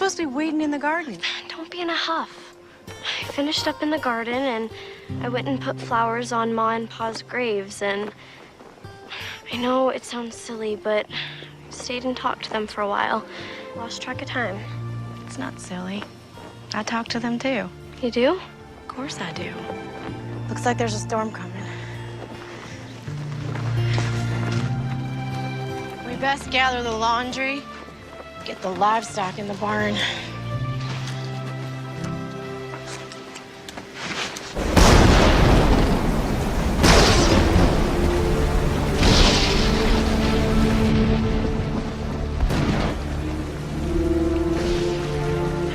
supposed to be weeding in the garden. Don't be in a huff. I finished up in the garden, and I went and put flowers on Ma and Pa's graves, and I know it sounds silly, but I stayed and talked to them for a while. Lost track of time. It's not silly. I talk to them, too. You do? Of course I do. Looks like there's a storm coming. We best gather the laundry, get the livestock in the barn.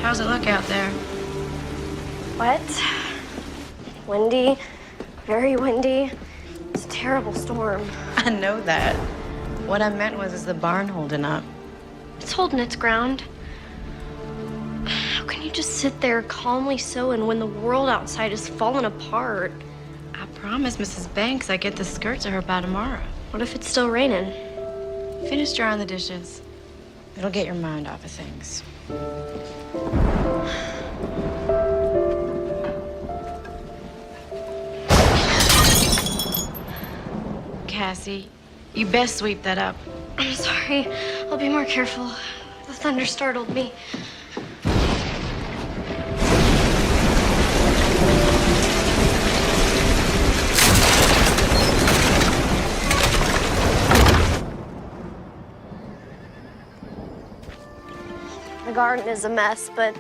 How's it look out there? Wet, windy, very windy. It's a terrible storm. I know that. What I meant was, is the barn holding up? It's holding its ground. How can you just sit there calmly sewing when the world outside is falling apart? I promised Mrs. Banks I'd get the skirt to her by tomorrow. What if it's still raining? Finish drying the dishes. It'll get your mind off of things. Cassie, you best sweep that up. I'm sorry. I'll be more careful. The thunder startled me. The garden is a mess, but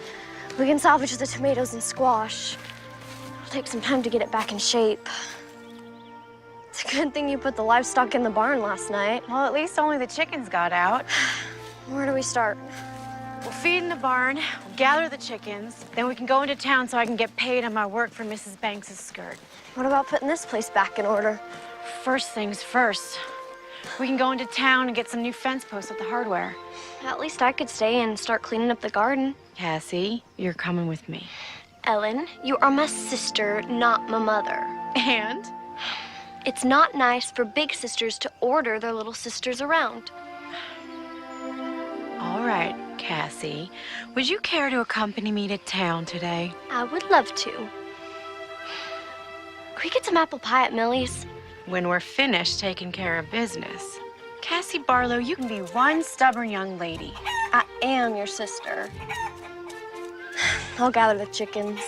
we can salvage the tomatoes and squash. It'll take some time to get it back in shape. It's a good thing you put the livestock in the barn last night. Well, at least only the chickens got out. Where do we start? We'll feed in the barn, we'll gather the chickens, then we can go into town so I can get paid on my work for Mrs. Banks' skirt. What about putting this place back in order? First things first. We can go into town and get some new fence posts at the hardware. At least I could stay and start cleaning up the garden. Cassie, you're coming with me. Ellen, you are my sister, not my mother. And? It's not nice for big sisters to order their little sisters around. All right, Cassie. Would you care to accompany me to town today? I would love to. Can we get some apple pie at Millie's? When we're finished taking care of business. Cassie Barlow, you can be one stubborn young lady. I am your sister. I'll gather the chickens.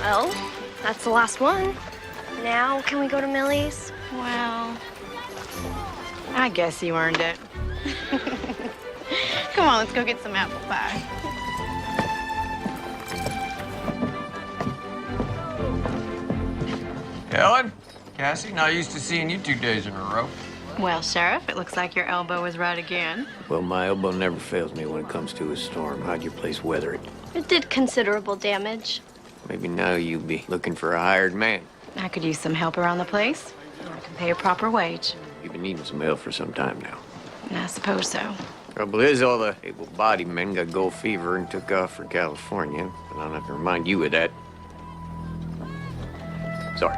Well, that's the last one. Now, can we go to Millie's? Well, I guess you earned it. Come on, let's go get some apple pie. Ellen, Cassie, not used to seeing you 2 days in a row. Well, Sheriff, it looks like your elbow was right again. Well, my elbow never fails me when it comes to a storm. How'd your place weather it? It did considerable damage. Maybe now you'll be looking for a hired man. I could use some help around the place. I can pay a proper wage. You've been needing some help for some time now. I suppose so. Trouble is, all the able-bodied men got gold fever and took off for California. But I don't have to remind you of that. Sorry.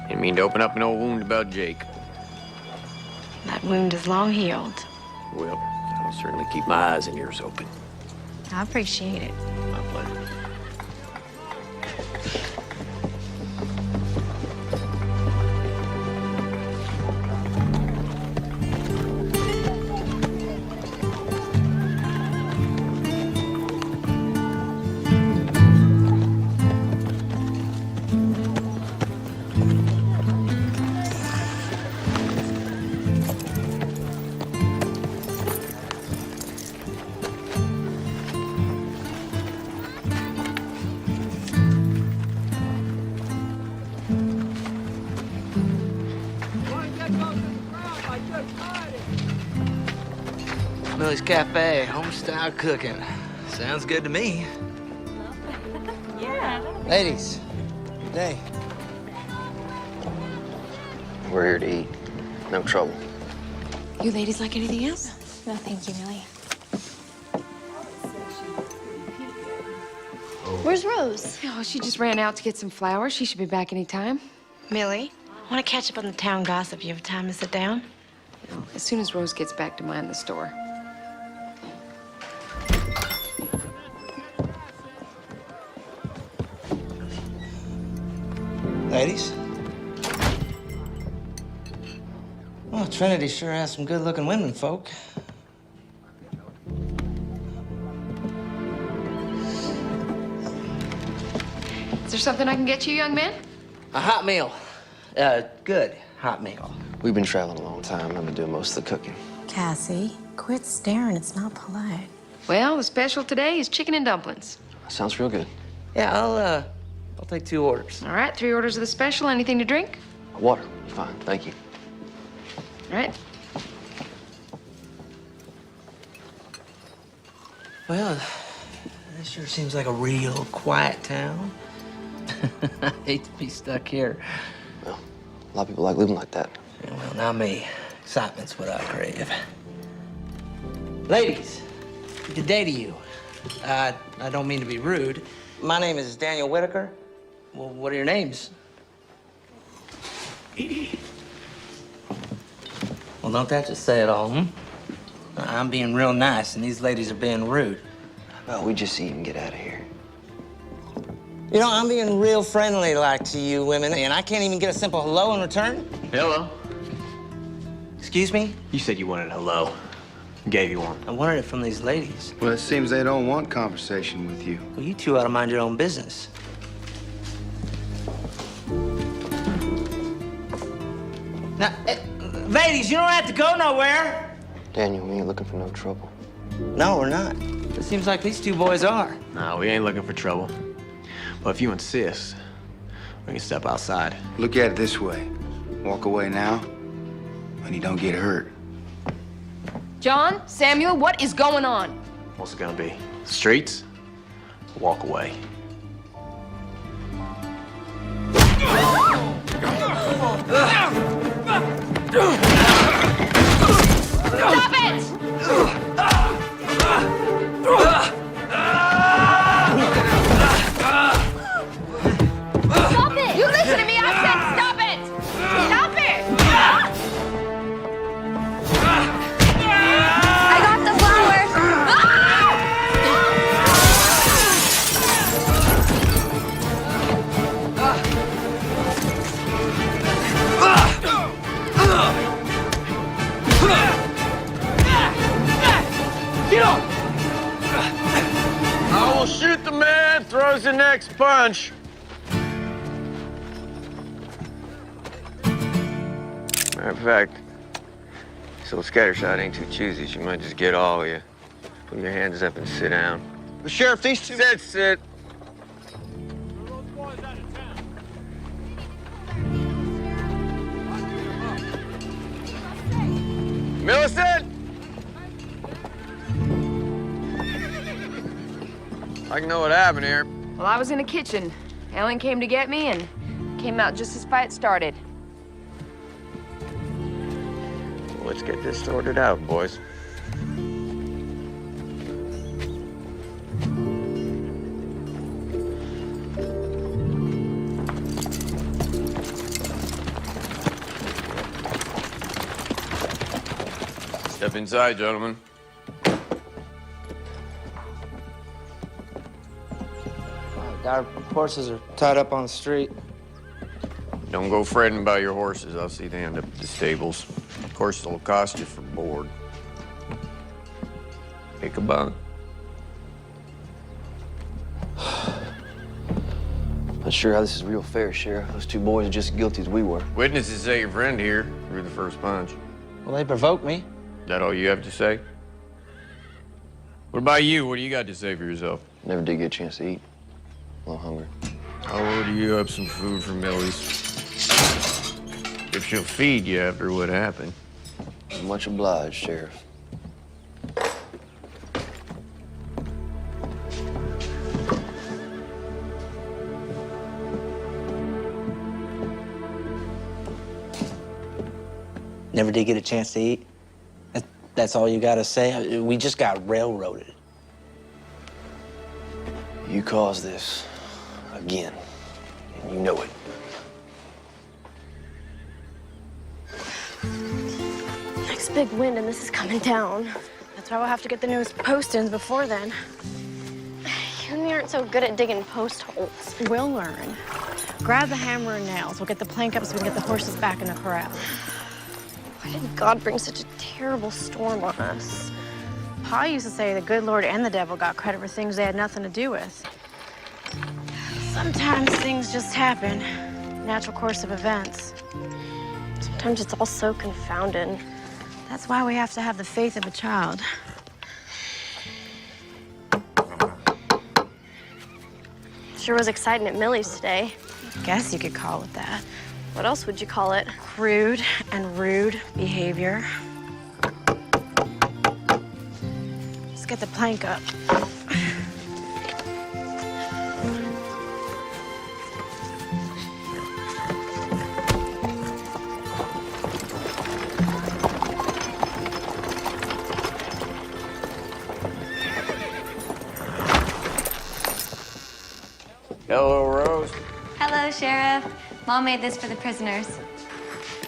Didn't mean to open up an old wound about Jake. That wound is long healed. Well, I'll certainly keep my eyes and ears open. I appreciate it. My pleasure. Millie's Cafe, home-style cooking. Sounds good to me. Yeah. Ladies, good day. We're here to eat. No trouble. You ladies like anything else? No, thank you, Millie. Where's Rose? Oh, she just ran out to get some flowers. She should be back any time. Millie, I want to catch up on the town gossip. You have time to sit down? As soon as Rose gets back to mind the store. Ladies? Well, Trinity sure has some good-looking women, folk. Is there something I can get you, young man? A hot meal. Good hot meal. We've been traveling a long time. I've been doing most of the cooking. Cassie, quit staring. It's not polite. Well, the special today is chicken and dumplings. Sounds real good. Yeah, I'll take 2 orders. All right, 3 orders of the special. Anything to drink? Water. Fine. Thank you. All right. Well, this sure seems like a real quiet town. I hate to be stuck here. Well, a lot of people like living like that. Yeah, well, not me. Excitement's what I crave. Ladies, good day to you. I don't mean to be rude. My name is Daniel Whitaker. Well, what are your names? Well, don't that just say it all, hmm? I'm being real nice, and these ladies are being rude. Well, we just eat and get out of here. You know, I'm being real friendly like to you women, and I can't even get a simple hello in return. Hello. Excuse me? You said you wanted a hello. Gave you one. I wanted it from these ladies. Well, it seems they don't want conversation with you. Well, you two ought to mind your own business. Now, ladies, you don't have to go nowhere. Daniel, we ain't looking for no trouble. No, we're not. It seems like these 2 boys are. No, we ain't looking for trouble. But if you insist, we can step outside. Look at it this way. Walk away now, and you don't get hurt. John, Samuel, what is going on? What's it gonna be? Streets? Walk away. Stop it! Stop it! You listen to me! I said stop it! Stop it! I got the flowers! I will shoot the man, throws the next punch. Matter of fact, this little scattershot ain't too choosy. She might just get all of you. Put your hands up and sit down. But Sheriff, these 2... Sit. Millicent! I can know what happened here. Well, I was in the kitchen. Ellen came to get me and came out just as fight started. Let's get this sorted out, boys. Step inside, gentlemen. Our horses are tied up on the street. Don't go fretting about your horses. I'll see they end up at the stables. Of course, it'll cost you for board. Take a bunk. Not sure how this is real fair, Sheriff. Those 2 boys are just as guilty as we were. Witnesses say your friend here threw the first punch. Well, they provoked me. That all you have to say? What about you? What do you got to say for yourself? Never did get a chance to eat. A little hungry. I'll order you up some food from Millie's. If she'll feed you after what happened. Much obliged, Sheriff. Never did get a chance to eat? That's all you gotta say? We just got railroaded. You caused this again, and you know it. Next big wind and this is coming down. That's why we'll have to get the newest post-ins before then. You and me aren't so good at digging post holes. We'll learn. Grab the hammer and nails. We'll get the plank up so we can get the horses back in the corral. Why did God bring such a terrible storm on us? Pa used to say the good Lord and the devil got credit for things they had nothing to do with. Sometimes things just happen. Natural course of events. Sometimes it's all so confounded. That's why we have to have the faith of a child. Sure was exciting at Millie's today. Guess you could call it that. What else would you call it? Crude and rude behavior. Let's get the plank up. Hello, Rose. Hello, Sheriff. Mom made this for the prisoners.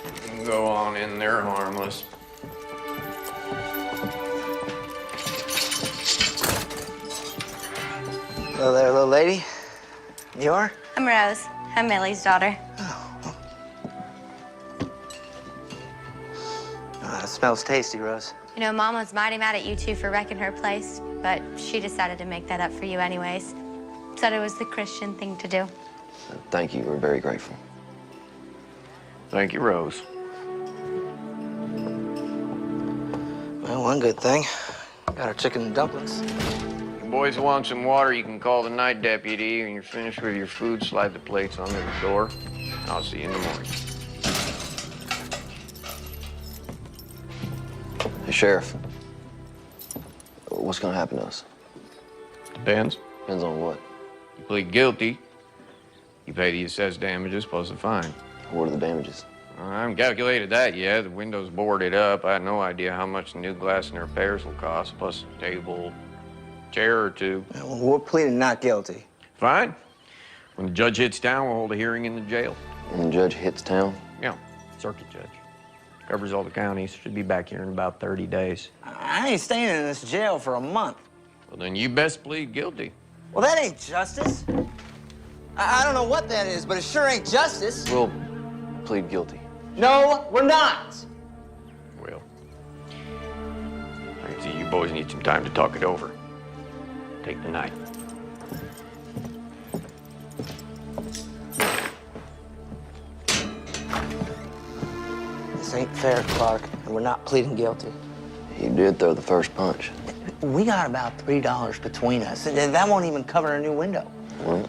You can go on in there harmless. Hello there, little lady. You are? I'm Rose. I'm Millie's daughter. It smells tasty, Rose. You know, Mom was mighty mad at you two for wrecking her place, but she decided to make that up for you anyways. Said it was the Christian thing to do. Thank you. We're very grateful. Thank you, Rose. Well, one good thing. Got our chicken and dumplings. You boys want some water, you can call the night deputy. When you're finished with your food, slide the plates under the door. I'll see you in the morning. Hey, Sheriff. What's gonna happen to us? Depends. Depends on what. You plead guilty, you pay the assessed damages plus a fine. What are the damages? I haven't calculated that yet. The window's boarded up. I had no idea how much the new glass and repairs will cost, plus a table, chair or two. Well, we're pleading not guilty. Fine. When the judge hits town, we'll hold a hearing in the jail. When the judge hits town? Yeah, circuit judge. Covers all the counties. Should be back here in about 30 days. I ain't staying in this jail for a month. Well, then you best plead guilty. Well, that ain't justice. I don't know what that is, but it sure ain't justice. We'll plead guilty. No, we're not. Well, I can see you boys need some time to talk it over. Take the night. This ain't fair, Clark, and we're not pleading guilty. He did throw the first punch. We got about $3 between us, and that won't even cover a new window. Well,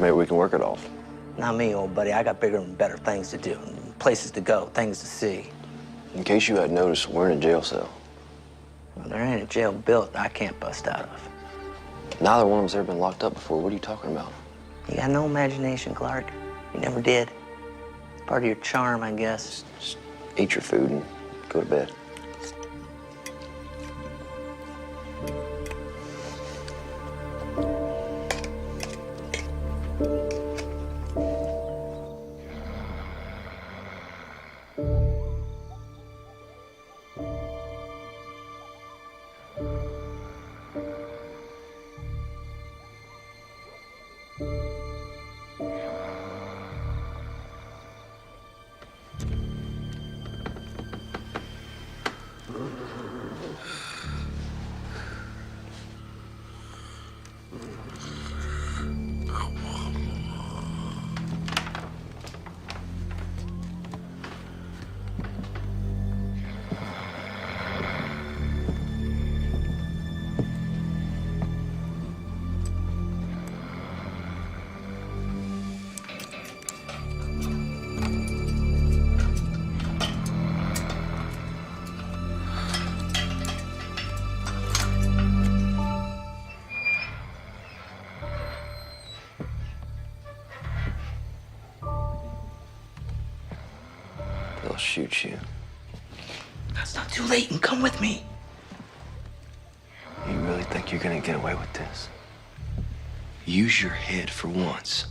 maybe we can work it off. Not me, old buddy. I got bigger and better things to do, places to go, things to see. In case you hadn't noticed, we're in a jail cell. Well, there ain't a jail built I can't bust out of. Neither one of us ever been locked up before. What are you talking about? You got no imagination, Clark. You never did. It's part of your charm, I guess. Just eat your food and go to bed. shoot you. It's not too late, and come with me. You really think you're gonna get away with this? Use your head for once,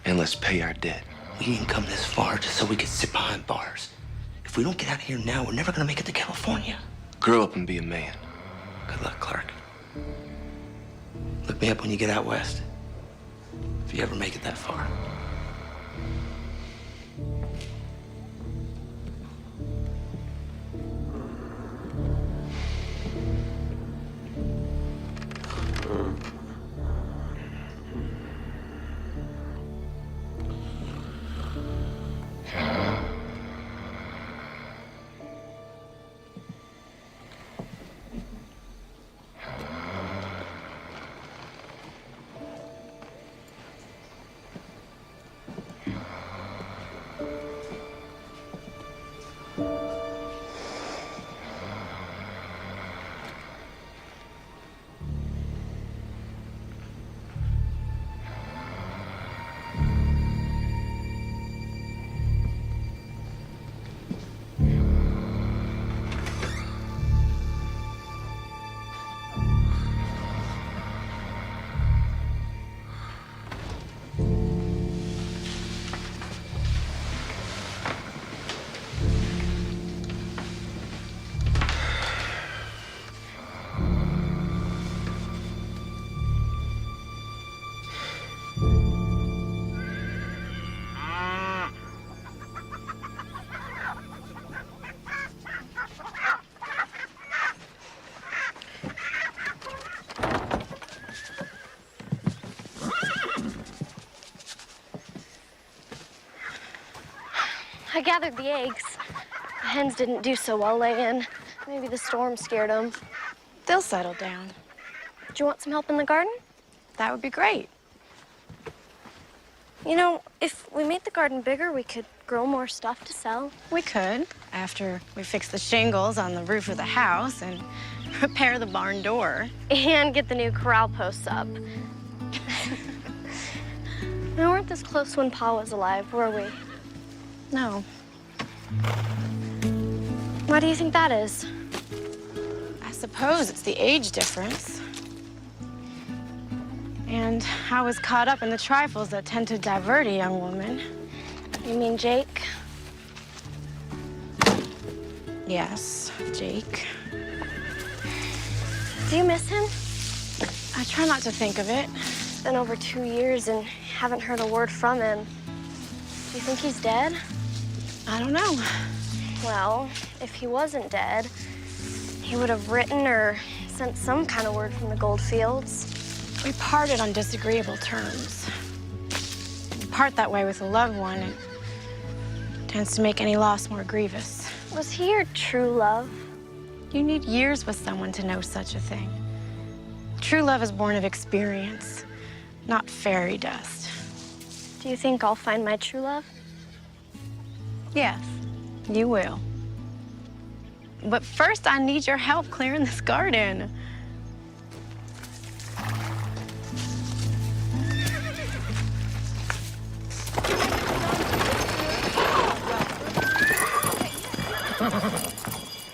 and let's pay our debt. We didn't come this far just so we could sit behind bars. If we don't get out of here now, we're never gonna make it to California. Grow up and be a man. Good luck, Clark. Look me up when you get out west. If you ever make it that far. I gathered the eggs. The hens didn't do so well laying. Maybe the storm scared them. They'll settle down. Do you want some help in the garden? That would be great. You know, if we made the garden bigger, we could grow more stuff to sell. We could, after we fix the shingles on the roof of the house and repair the barn door. And get the new corral posts up. We weren't this close when Pa was alive, were we? No. Why do you think that is? I suppose it's the age difference. And I was caught up in the trifles that tend to divert a young woman. You mean Jake? Yes, Jake. Do you miss him? I try not to think of it. It's been over 2 years and haven't heard a word from him. Do you think he's dead? I don't know. Well, if he wasn't dead, he would have written or sent some kind of word from the Goldfields. We parted on disagreeable terms. You part that way with a loved one, it tends to make any loss more grievous. Was he your true love? You need years with someone to know such a thing. True love is born of experience, not fairy dust. Do you think I'll find my true love? Yes, you will. But first, I need your help clearing this garden.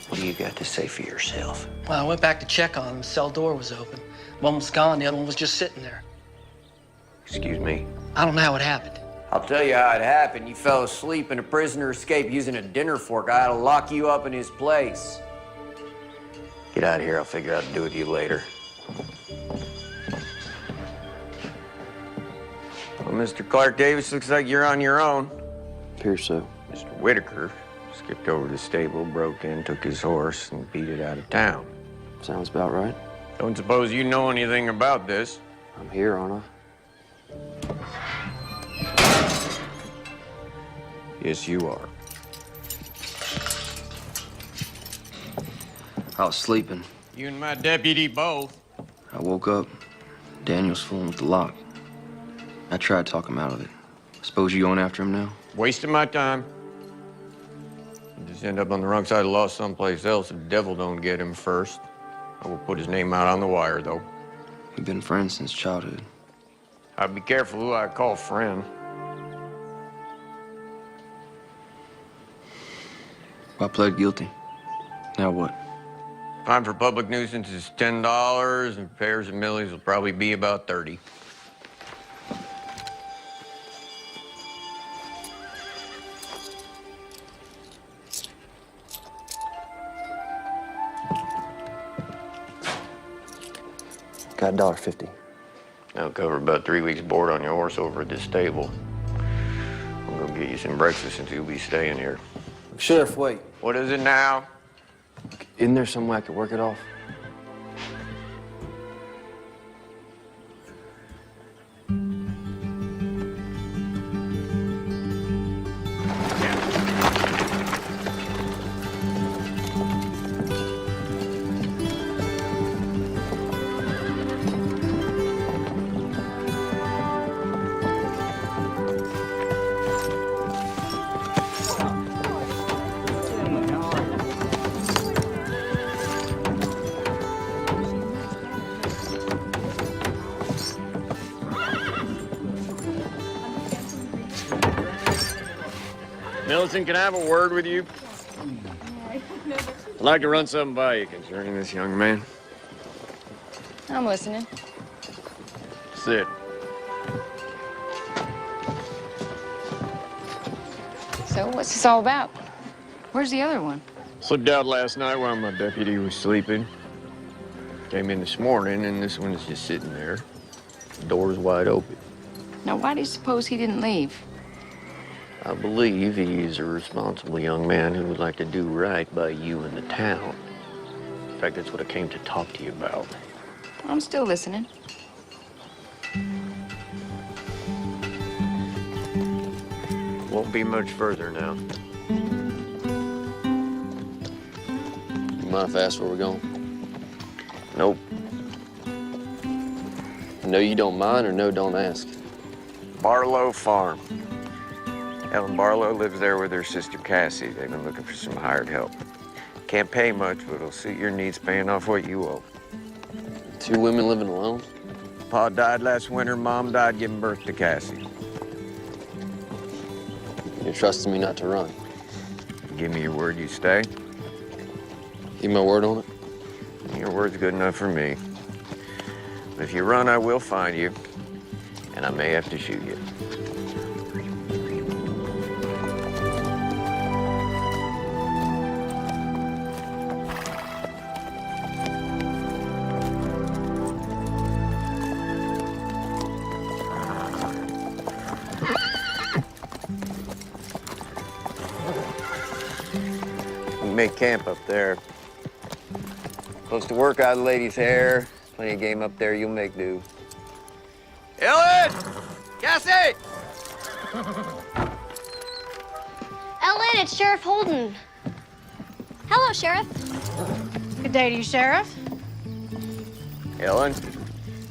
What do you got to say for yourself? Well, I went back to check on him. The cell door was open. One was gone, the other one was just sitting there. Excuse me. I don't know how it happened. I'll tell you how it happened. You fell asleep and a prisoner escaped using a dinner fork. I had to lock you up in his place. Get out of here. I'll figure out what to do with you later. Well, Mr. Clark Davis, looks like you're on your own. Appears so. Mr. Whitaker skipped over to the stable, broke in, took his horse, and beat it out of town. Sounds about right. Don't suppose you know anything about this. I'm here, aren't I? Yes, you are. I was sleeping. You and my deputy both. I woke up. Daniel's fooling with the lock. I tried to talk him out of it. Suppose you going after him now? Wasting my time. You just end up on the wrong side of the law someplace else if the devil don't get him first. I will put his name out on the wire, though. We've been friends since childhood. I'd be careful who I call friend. I pled guilty. Now what? Fine for public nuisance is $10, and repairs and millies will probably be about 30. Got $1.50. That'll cover about 3 weeks' board on your horse over at this stable. I'm gonna get you some breakfast since you'll be staying here. Sheriff, wait. What is it now? Isn't there some way I could work it off? Millicent, can I have a word with you? I'd like to run something by you concerning this young man. I'm listening. Sit. So, what's this all about? Where's the other one? Slipped out last night while my deputy was sleeping. Came in this morning, and this one is just sitting there. The door's wide open. Now, why do you suppose he didn't leave? I believe he is a responsible young man who would like to do right by you and the town. In fact, that's what I came to talk to you about. I'm still listening. Won't be much further now. You mind if I ask where we're going? Nope. No, you don't mind, or no, don't ask? Barlow Farm. Ellen Barlow lives there with her sister Cassie. They've been looking for some hired help. Can't pay much, but it'll suit your needs paying off what you owe. 2 women living alone? Pa died last winter, Mom died giving birth to Cassie. You're trusting me not to run. Give me your word you stay. Give my word on it? Your word's good enough for me. But if you run, I will find you, and I may have to shoot you. Make camp up there. Close to work out of the lady's hair. Plenty of game up there, you'll make do. Ellen! Cassie! Ellen, it's Sheriff Holden. Hello, Sheriff. Good day to you, Sheriff. Ellen?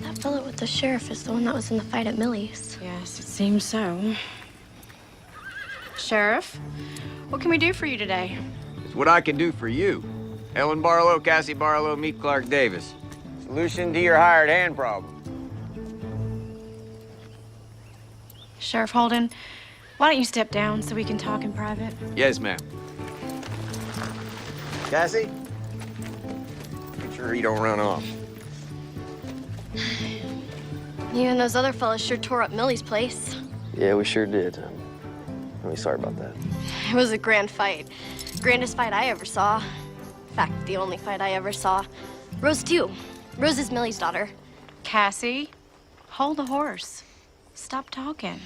That fellow with the sheriff is the one that was in the fight at Millie's. Yes, it seems so. Sheriff, what can we do for you today? It's what I can do for you. Ellen Barlow, Cassie Barlow, meet Clark Davis. Solution to your hired hand problem. Sheriff Holden, why don't you step down so we can talk in private? Yes, ma'am. Cassie? Make sure he don't run off. You and those other fellas sure tore up Millie's place. Yeah, we sure did. I'm really sorry about that. It was a grand fight. Grandest fight I ever saw. In fact, the only fight I ever saw. Rose, too. Rose is Millie's daughter. Cassie, hold the horse. Stop talking.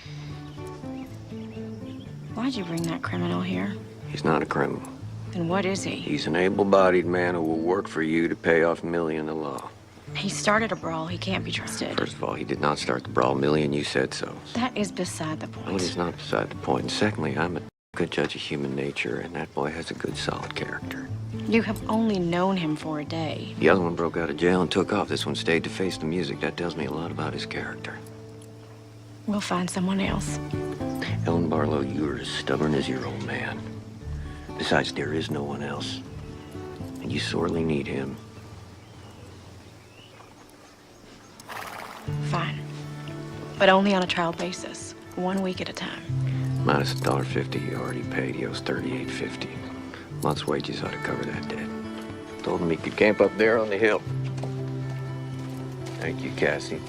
Why'd you bring that criminal here? He's not a criminal. Then what is he? He's an able-bodied man who will work for you to pay off Millie and the law. He started a brawl. He can't be trusted. First of all, he did not start the brawl. Millie and you said so. That is beside the Well, point. it's not beside the point. And secondly, I'm a good judge of human nature, and that boy has a good, solid character. You have only known him for a day. The other one broke out of jail and took off. This one stayed to face the music. That tells me a lot about his character. We'll find someone else. Ellen Barlow, you're as stubborn as your old man. Besides, there is no one else. And you sorely need him. Fine. But only on a trial basis. 1 week at a time. Minus $1.50 you already paid. He owes $38.50. Month's wages ought to cover that debt. Told him he could camp up there on the hill. Thank you, Cassie.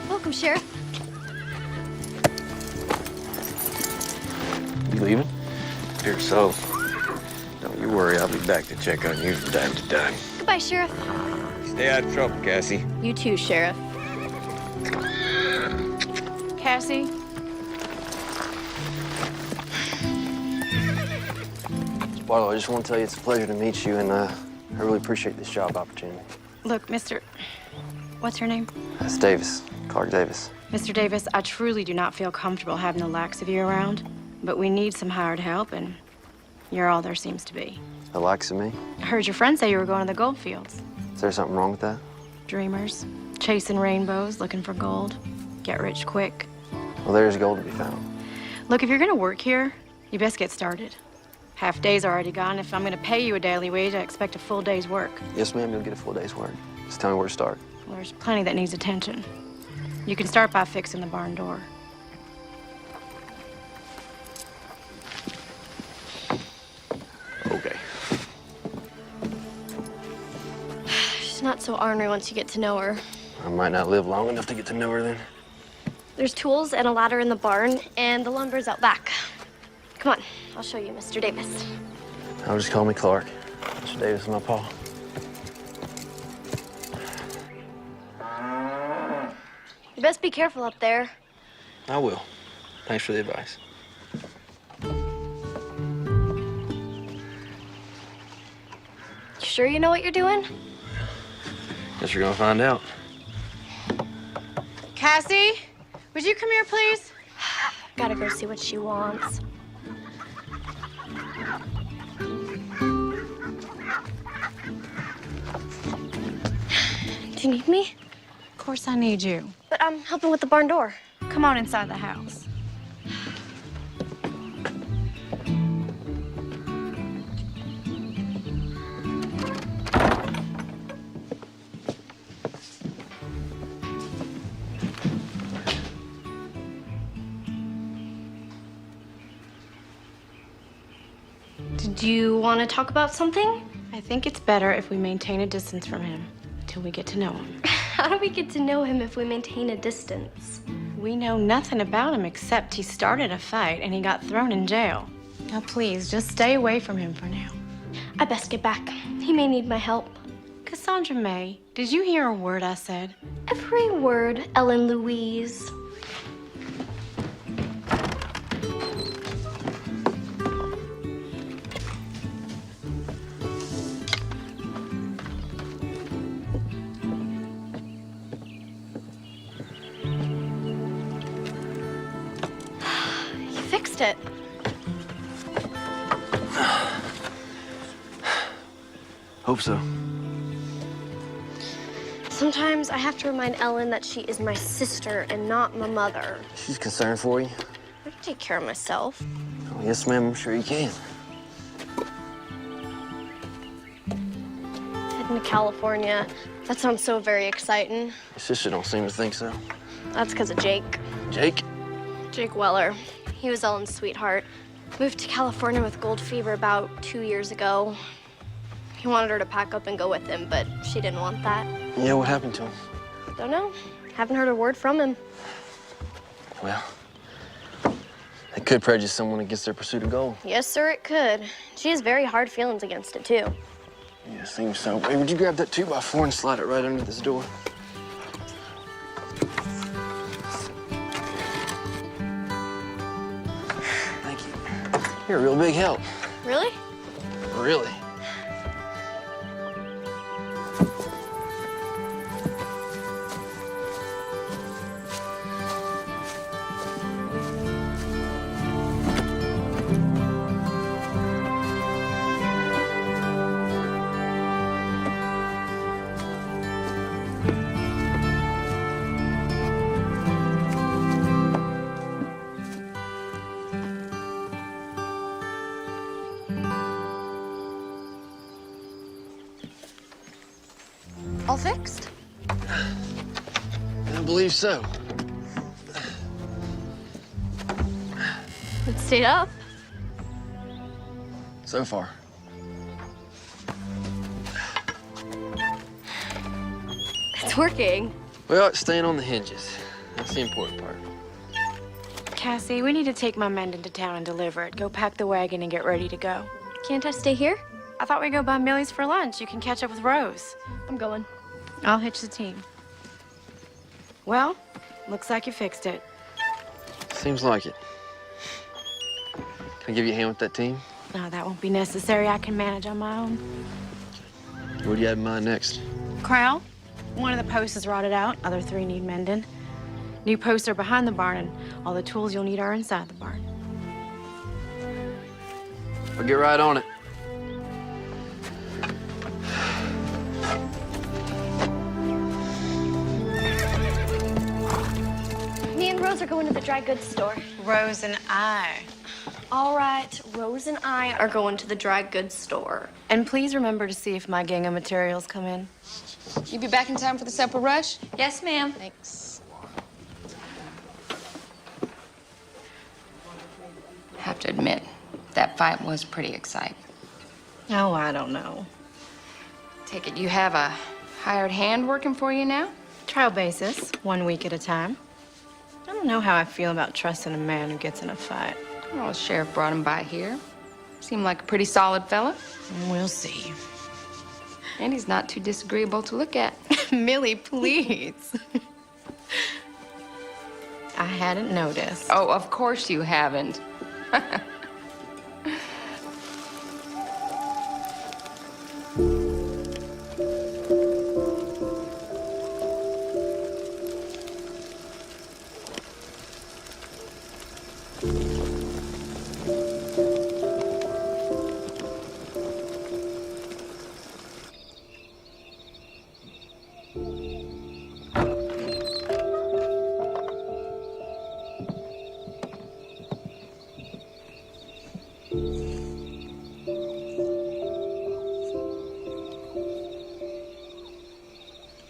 Welcome, Sheriff. You leaving? Dear soul. Don't you worry, I'll be back to check on you from time to time. Goodbye, Sheriff. Stay out of trouble, Cassie. You too, Sheriff. Cassie? Barlow, I just want to tell you it's a pleasure to meet you, and I really appreciate this job opportunity. Look, what's your name? It's Davis, Clark Davis. Mr. Davis, I truly do not feel comfortable having the likes of you around, but we need some hired help, and you're all there seems to be. The likes of me? I heard your friend say you were going to the gold fields. Is there something wrong with that? Dreamers, chasing rainbows, looking for gold, get rich quick. Well, there's gold to be found. Look, if you're gonna work here, you best get started. Half day's already gone. If I'm gonna pay you a daily wage, I expect a full day's work. Yes, ma'am, you'll get a full day's work. Just tell me where to start. Well, there's plenty that needs attention. You can start by fixing the barn door. Okay. She's not so ornery once you get to know her. I might not live long enough to get to know her then. There's tools and a ladder in the barn, and the lumber's out back. Come on, I'll show you, Mr. Davis. I'll just call me Clark. Mr. Davis is my pa. You best be careful up there. I will. Thanks for the advice. You sure you know what you're doing? Guess you're gonna find out. Cassie, would you come here, please? Gotta go see what she wants. Do you need me? Of course I need you. But I'm helping with the barn door. Come on inside the house. Did you want to talk about something? I think it's better if we maintain a distance from him until we get to know him. How do we get to know him if we maintain a distance? We know nothing about him except he started a fight and he got thrown in jail. Now, please, just stay away from him for now. I best get back. He may need my help. Cassandra May, did you hear a word I said? Every word, Ellen Louise. You fixed it. Hope so. Sometimes I have to remind Ellen that she is my sister and not my mother. She's concerned for you. I can take care of myself. Oh, yes, ma'am, I'm sure you can. Heading to California. That sounds so very exciting. Your sister don't seem to think so. That's because of Jake. Jake? Jake Weller. He was Ellen's sweetheart. Moved to California with gold fever about 2 years ago. He wanted her to pack up and go with him, but she didn't want that. Yeah, what happened to him? Don't know. Haven't heard a word from him. Well, it could prejudice someone against their pursuit of gold. Yes, sir, it could. She has very hard feelings against it, too. Yeah, seems so. Hey, would you grab that 2x4 and slide it right under this door? Thank you. You're a real big help. Really? Really? All fixed? I believe so. It stayed up. So far. It's working. Well, it's staying on the hinges. That's the important part. Cassie, we need to take my mending to town and deliver it. Go pack the wagon and get ready to go. Can't I stay here? I thought we'd go by Millie's for lunch. You can catch up with Rose. I'm going. I'll hitch the team. Well, looks like you fixed it. Seems like it. Can I give you a hand with that team? No, that won't be necessary. I can manage on my own. What do you have in mind next? Corral, one of the posts is rotted out. Other 3 need mending. New posts are behind the barn, and all the tools you'll need are inside the barn. I'll get right on it. Me and Rose are going to the dry goods store. Rose and I. All right, Rose and I are going to the dry goods store. And please remember to see if my gang of materials come in. You be back in time for the supper rush? Yes, ma'am. Thanks. Have to admit, that fight was pretty exciting. Oh, I don't know. Take it you have a hired hand working for you now? Trial basis, 1 week at a time. I don't know how I feel about trusting a man who gets in a fight. Well, the sheriff brought him by here. Seemed like a pretty solid fella. We'll see. And he's not too disagreeable to look at. Millie, please. I hadn't noticed. Oh, of course you haven't.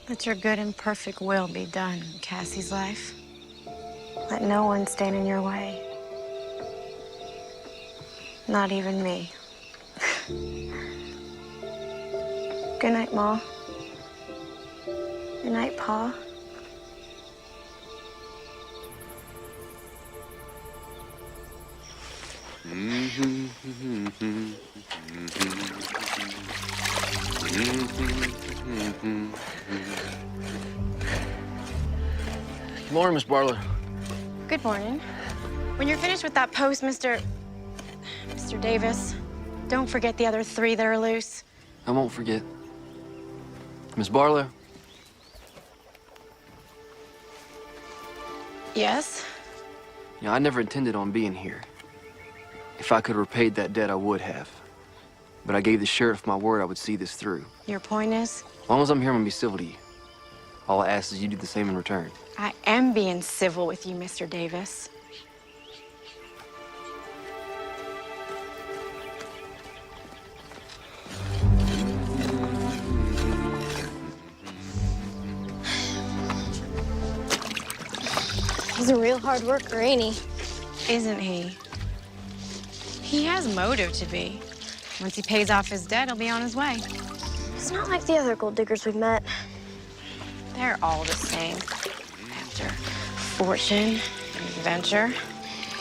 Let your good and perfect will be done in Cassie's life. Let no one stand in your way. Not even me. Good night, Ma. Good night, Pa. Good morning, Miss Barlow. Good morning. When you're finished with that post, Mr. Davis, don't forget the other 3 that are loose. I won't forget. Miss Barlow, Yes? you know, I never intended on being here. If I could have repaid that debt, I would have. But I gave the sheriff my word I would see this through. Your point is? As long as I'm here, I'm gonna be civil to you. All I ask is you do the same in return. I am being civil with you, Mr. Davis. He's a real hard worker, ain't he? Isn't he? He has motive to be. Once he pays off his debt, he'll be on his way. He's not like the other gold diggers we've met. They're all the same. After fortune and adventure.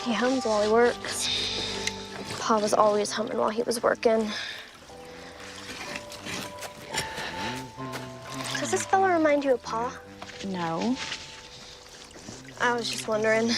He hums while he works. Pa was always humming while he was working. Does this fella remind you of Pa? No. I was just wondering.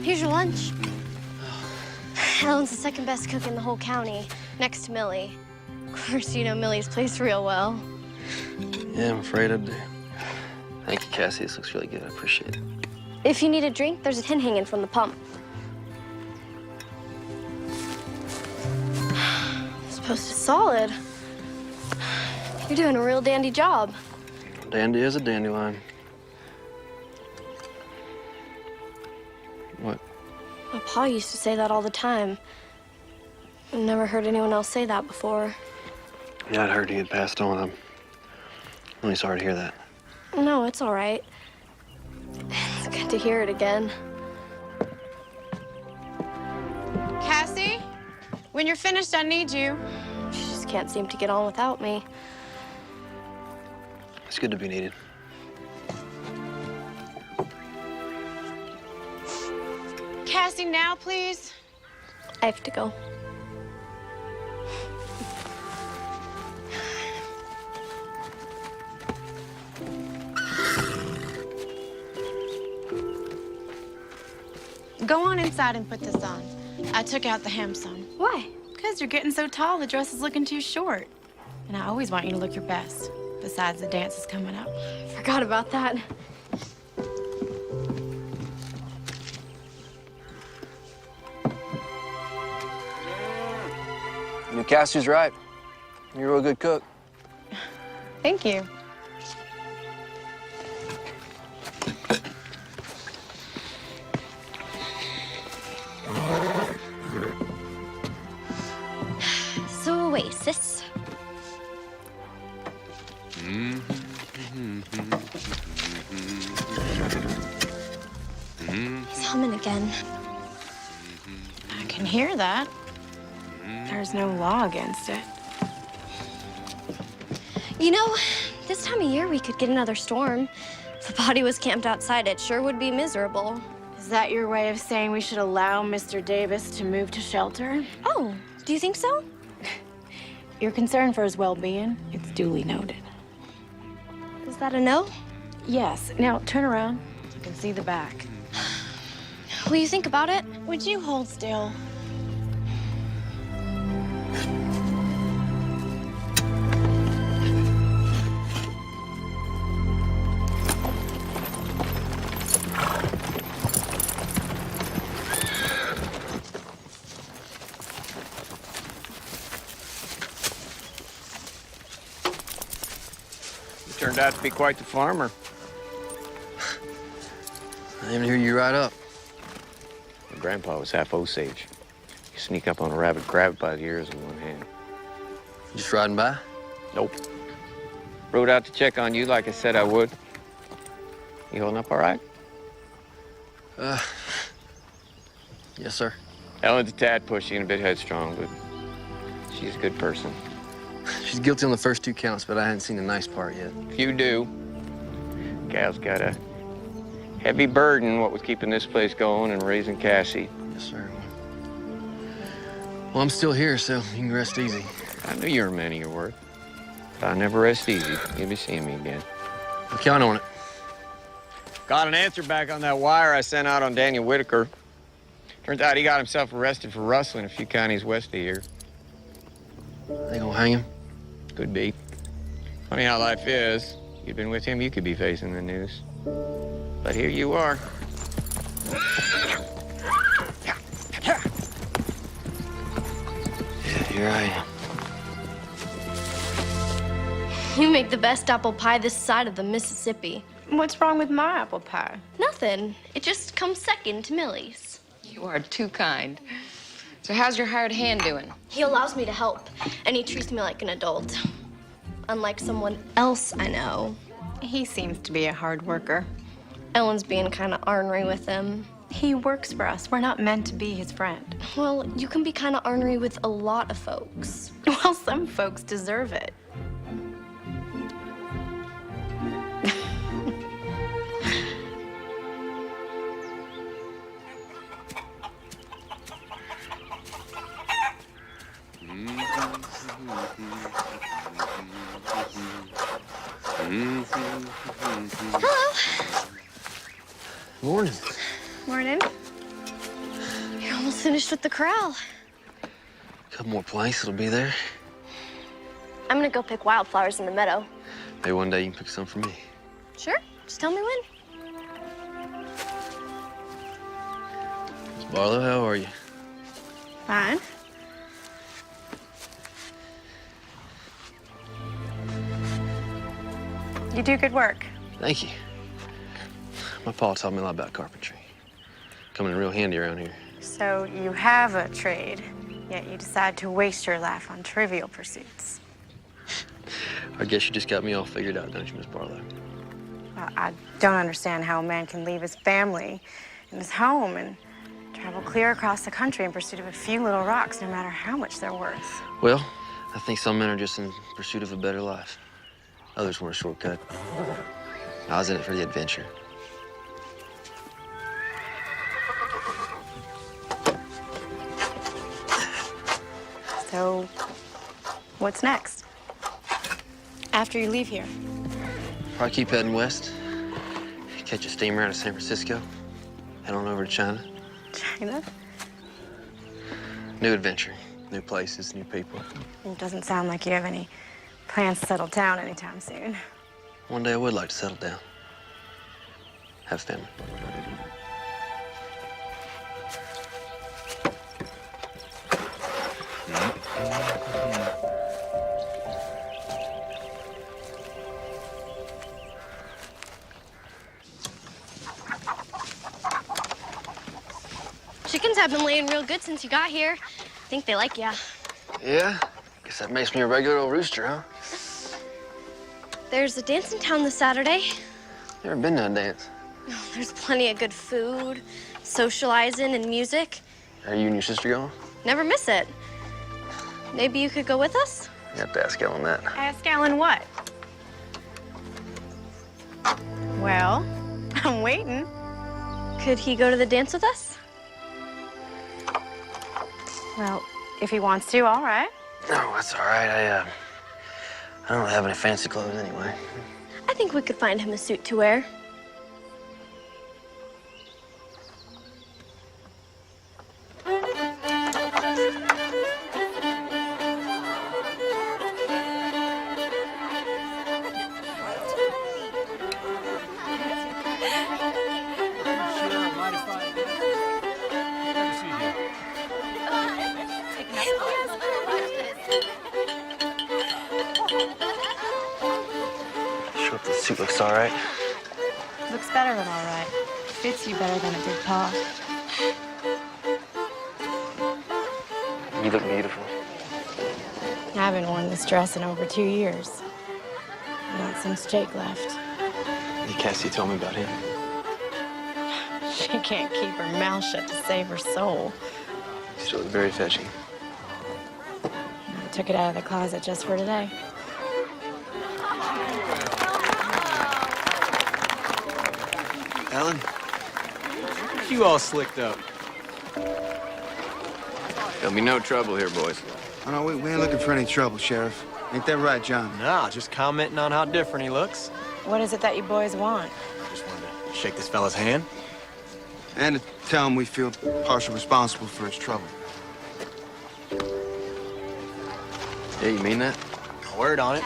Here's your lunch. Ellen's the second best cook in the whole county, next to Millie. Of course, you know Millie's place real well. Yeah, I'm afraid I do. Thank you, Cassie. This looks really good. I appreciate it. If you need a drink, there's a tin hanging from the pump. This post is solid. You're doing a real dandy job. Dandy is a dandelion. What? My pa used to say that all the time. I've never heard anyone else say that before. Yeah, I'd heard he had passed on. I'm really sorry to hear that. No, it's all right. It's good to hear it again. Cassie, when you're finished, I need you. She just can't seem to get on without me. It's good to be needed. Cassie, now, please. I have to go. Go on inside and put this on. I took out the hem some. Why? Because you're getting so tall, the dress is looking too short. And I always want you to look your best. Besides, the dance is coming up. Forgot about that. You know, Cassie's right. You're a real good cook. Thank you. So, Oasis. He's humming again. I can hear that. There's no law against it. You know, this time of year we could get another storm. If the body was camped outside, it sure would be miserable. Is that your way of saying we should allow Mr. Davis to move to shelter? Oh, do you think so? You're concerned for his well-being. It's duly noted. Is that a no? Yes. Now, turn around. You can see the back. Will you think about it? Would you hold still? You turned out to be quite the farmer. I didn't hear you right up. My grandpa was half Osage. You sneak up on a rabbit, grab it by the ears in one hand. Just riding by? Nope. Rode out to check on you like I said I would. You holding up all right? Yes, sir. Ellen's a tad pushy and a bit headstrong, but she's a good person. She's guilty on the first 2 counts, but I hadn't seen the nice part yet. You do. Gal's got a heavy burden, what with keeping this place going and raising Cassie. Yes, sir. Well, I'm still here, so you can rest easy. I knew you were a man of your word. But I never rest easy. You'll be seeing me again. I'll count on it. Got an answer back on that wire I sent out on Daniel Whitaker. Turns out he got himself arrested for rustling a few counties west of here. They gonna hang him? Could be. Funny how life is. You'd been with him, you could be facing the news. But here you are. Yeah, here I am. You make the best apple pie this side of the Mississippi. What's wrong with my apple pie? Nothing. It just comes second to Millie's. You are too kind. So how's your hired hand doing? He allows me to help, and he treats me like an adult. Unlike someone else I know. He seems to be a hard worker. Ellen's being kind of ornery with him. He works for us. We're not meant to be his friend. Well, you can be kind of ornery with a lot of folks. Well, some folks deserve it. Hello. Morning. Morning. You're almost finished with the corral. Couple more planks, it'll be there. I'm gonna go pick wildflowers in the meadow. Maybe one day you can pick some for me. Sure. Just tell me when. Miss Barlow, how are you? Fine. You do good work. Thank you. My pa taught me a lot about carpentry. Coming in real handy around here. So you have a trade, yet you decide to waste your life on trivial pursuits. I guess you just got me all figured out, don't you, Miss Barlow? Well, I don't understand how a man can leave his family and his home and travel clear across the country in pursuit of a few little rocks, no matter how much they're worth. Well, I think some men are just in pursuit of a better life. Others want a shortcut. I was in it for the adventure. So, what's next? After you leave here? Probably keep heading west. Catch a steamer out of San Francisco. Head on over to China. China? New adventure, new places, new people. It doesn't sound like you have any plans to settle down anytime soon. One day I would like to settle down. Have family. Chickens have been laying real good since you got here. I think they like ya. Yeah? Guess that makes me a regular old rooster, huh? There's a dance in town this Saturday. Never been to a dance. There's plenty of good food, socializing, and music. Are you and your sister going? Never miss it. Maybe you could go with us? You have to ask Ellen that. Ask Alan what? Well, I'm waiting. Could he go to the dance with us? Well, if he wants to, all right. No, that's all right. I don't have any fancy clothes anyway. I think we could find him a suit to wear. Sure, the suit looks all right. Looks better than all right. Fits you better than it did Paul. You look beautiful. I haven't worn this dress in over 2 years. Not since Jake left. Hey, Cassie told me about him. She can't keep her mouth shut to save her soul. Still look very fetching. I took it out of the closet just for today. Ellen? You all slicked up. There'll be no trouble here, boys. Oh, no, we ain't looking for any trouble, Sheriff. Ain't that right, John? Nah, just commenting on how different he looks. What is it that you boys want? Just wanted to shake this fella's hand. And to tell him we feel partially responsible for his trouble. Yeah, you mean that? A word on it.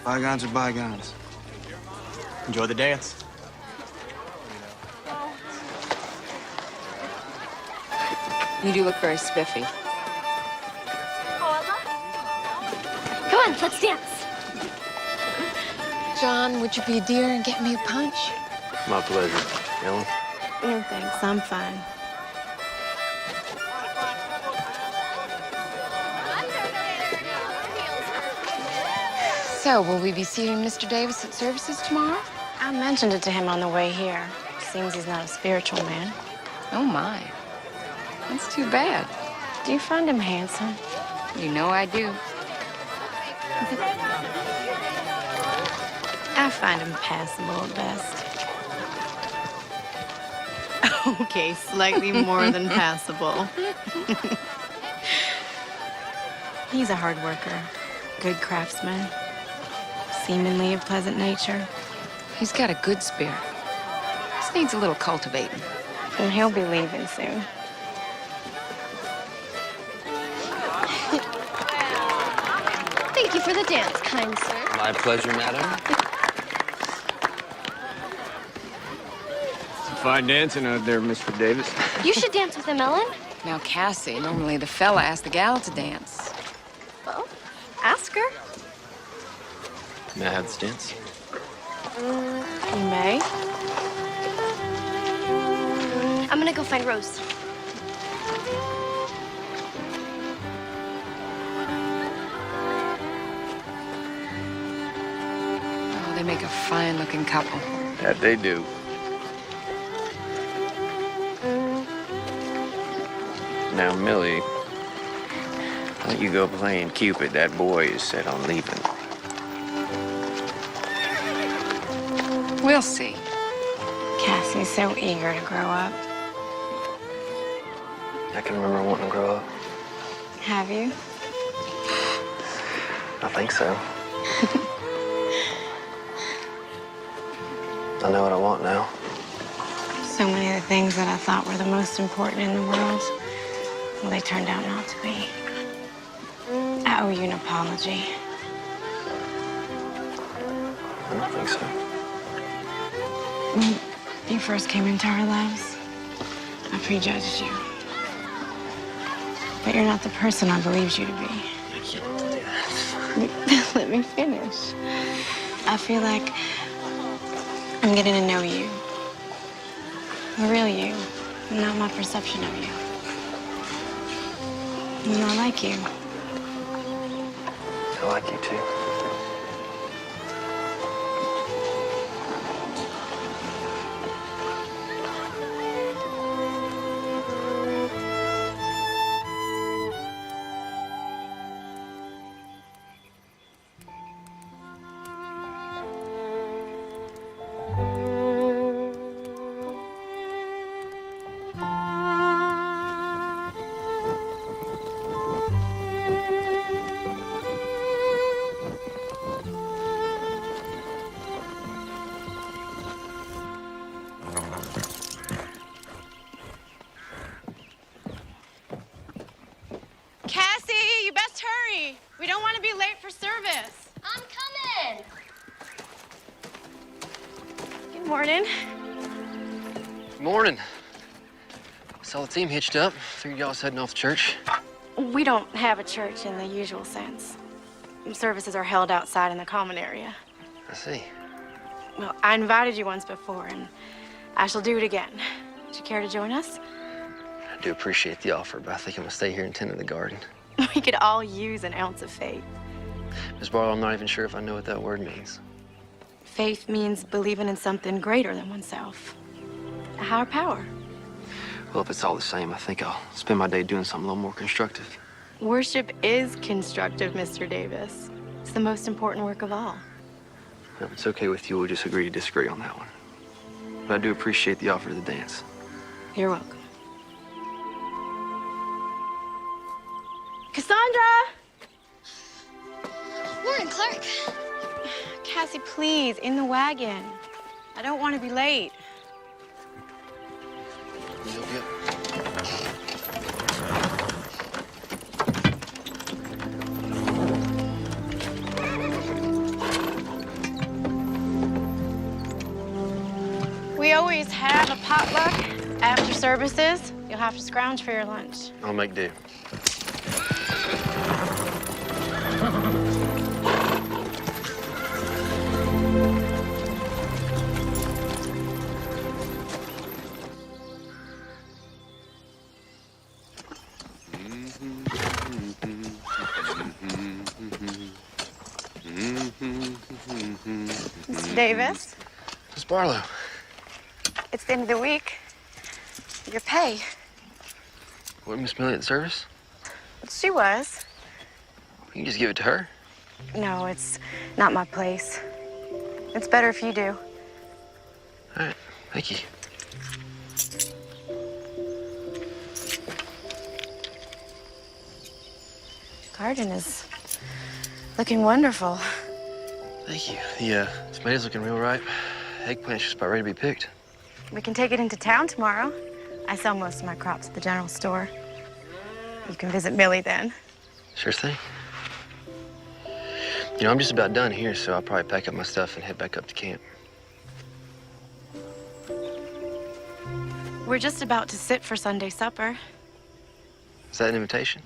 Bygones are bygones. Enjoy the dance. You do look very spiffy. Come on, let's dance. John, would you be a dear and get me a punch? My pleasure. Ellen? No thanks, I'm fine. So, will we be seeing Mr. Davis at services tomorrow? I mentioned it to him on the way here. Seems he's not a spiritual man. Oh, my. That's too bad. Do you find him handsome? You know I do. I find him passable at best. Okay, slightly more than passable. He's a hard worker, good craftsman, seemingly of pleasant nature. He's got a good spirit. Just needs a little cultivating. And he'll be leaving soon. Thank you for the dance, kind sir. My pleasure, madam. Fine dancing out there, Mr. Davis. You should dance with him, Ellen. Now, Cassie, normally the fella asks the gal to dance. Well, ask her. May I have this dance? You may. I'm gonna go find Rose. make a fine-looking couple. That they do. Now, Millie, why don't you go playing Cupid? That boy is set on leaving. We'll see. Cassie's so eager to grow up. I can remember wanting to grow up. Have you? I think so. I know what I want now. So many of the things that I thought were the most important in the world, well, they turned out not to be. I owe you an apology. I don't think so. When you first came into our lives, I prejudged you. But you're not the person I believed you to be. I can't do that. Let me finish. I feel like I'm getting to know you. The real you, not my perception of you. And I like you. I like you too. Cassie, you best hurry. We don't want to be late for service. I'm coming. Good morning. Good morning. Saw the team hitched up. Figured y'all was heading off to church. We don't have a church in the usual sense. Services are held outside in the common area. I see. Well, I invited you once before, and I shall do it again. Would you care to join us? I do appreciate the offer, but I think I'm gonna stay here and tend to the garden. We could all use an ounce of faith. Miss Barlow, I'm not even sure if I know what that word means. Faith means believing in something greater than oneself. A higher power. Well, if it's all the same, I think I'll spend my day doing something a little more constructive. Worship is constructive, Mr. Davis. It's the most important work of all. If it's okay with you, we'll just agree to disagree on that one. But I do appreciate the offer of the dance. You're welcome. Cassandra! Morning, Clark. Cassie, please, in the wagon. I don't want to be late. We always have a potluck after services. You'll have to scrounge for your lunch. I'll make do. Mr. Davis, Miss Barlow. it's the end of the week. Your pay. What, Miss Millie at the service? She was. You can just give it to her. No, it's not my place. It's better if you do. All right, thank you. Garden is looking wonderful. Thank you. The tomatoes looking real ripe. Eggplant's just about ready to be picked. We can take it into town tomorrow. I sell most of my crops at the general store. You can visit Millie then. Sure thing. You know, I'm just about done here, so I'll probably pack up my stuff and head back up to camp. We're just about to sit for Sunday supper. Is that an invitation?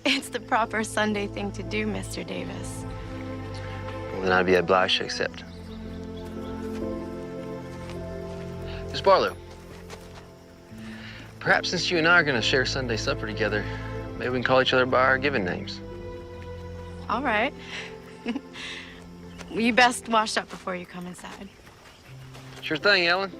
It's the proper Sunday thing to do, Mr. Davis. Well, then I'd be obliged to accept. Miss Barlow, perhaps since you and I are going to share Sunday supper together, maybe we can call each other by our given names. All right. You best wash up before you come inside. Sure thing, Ellen.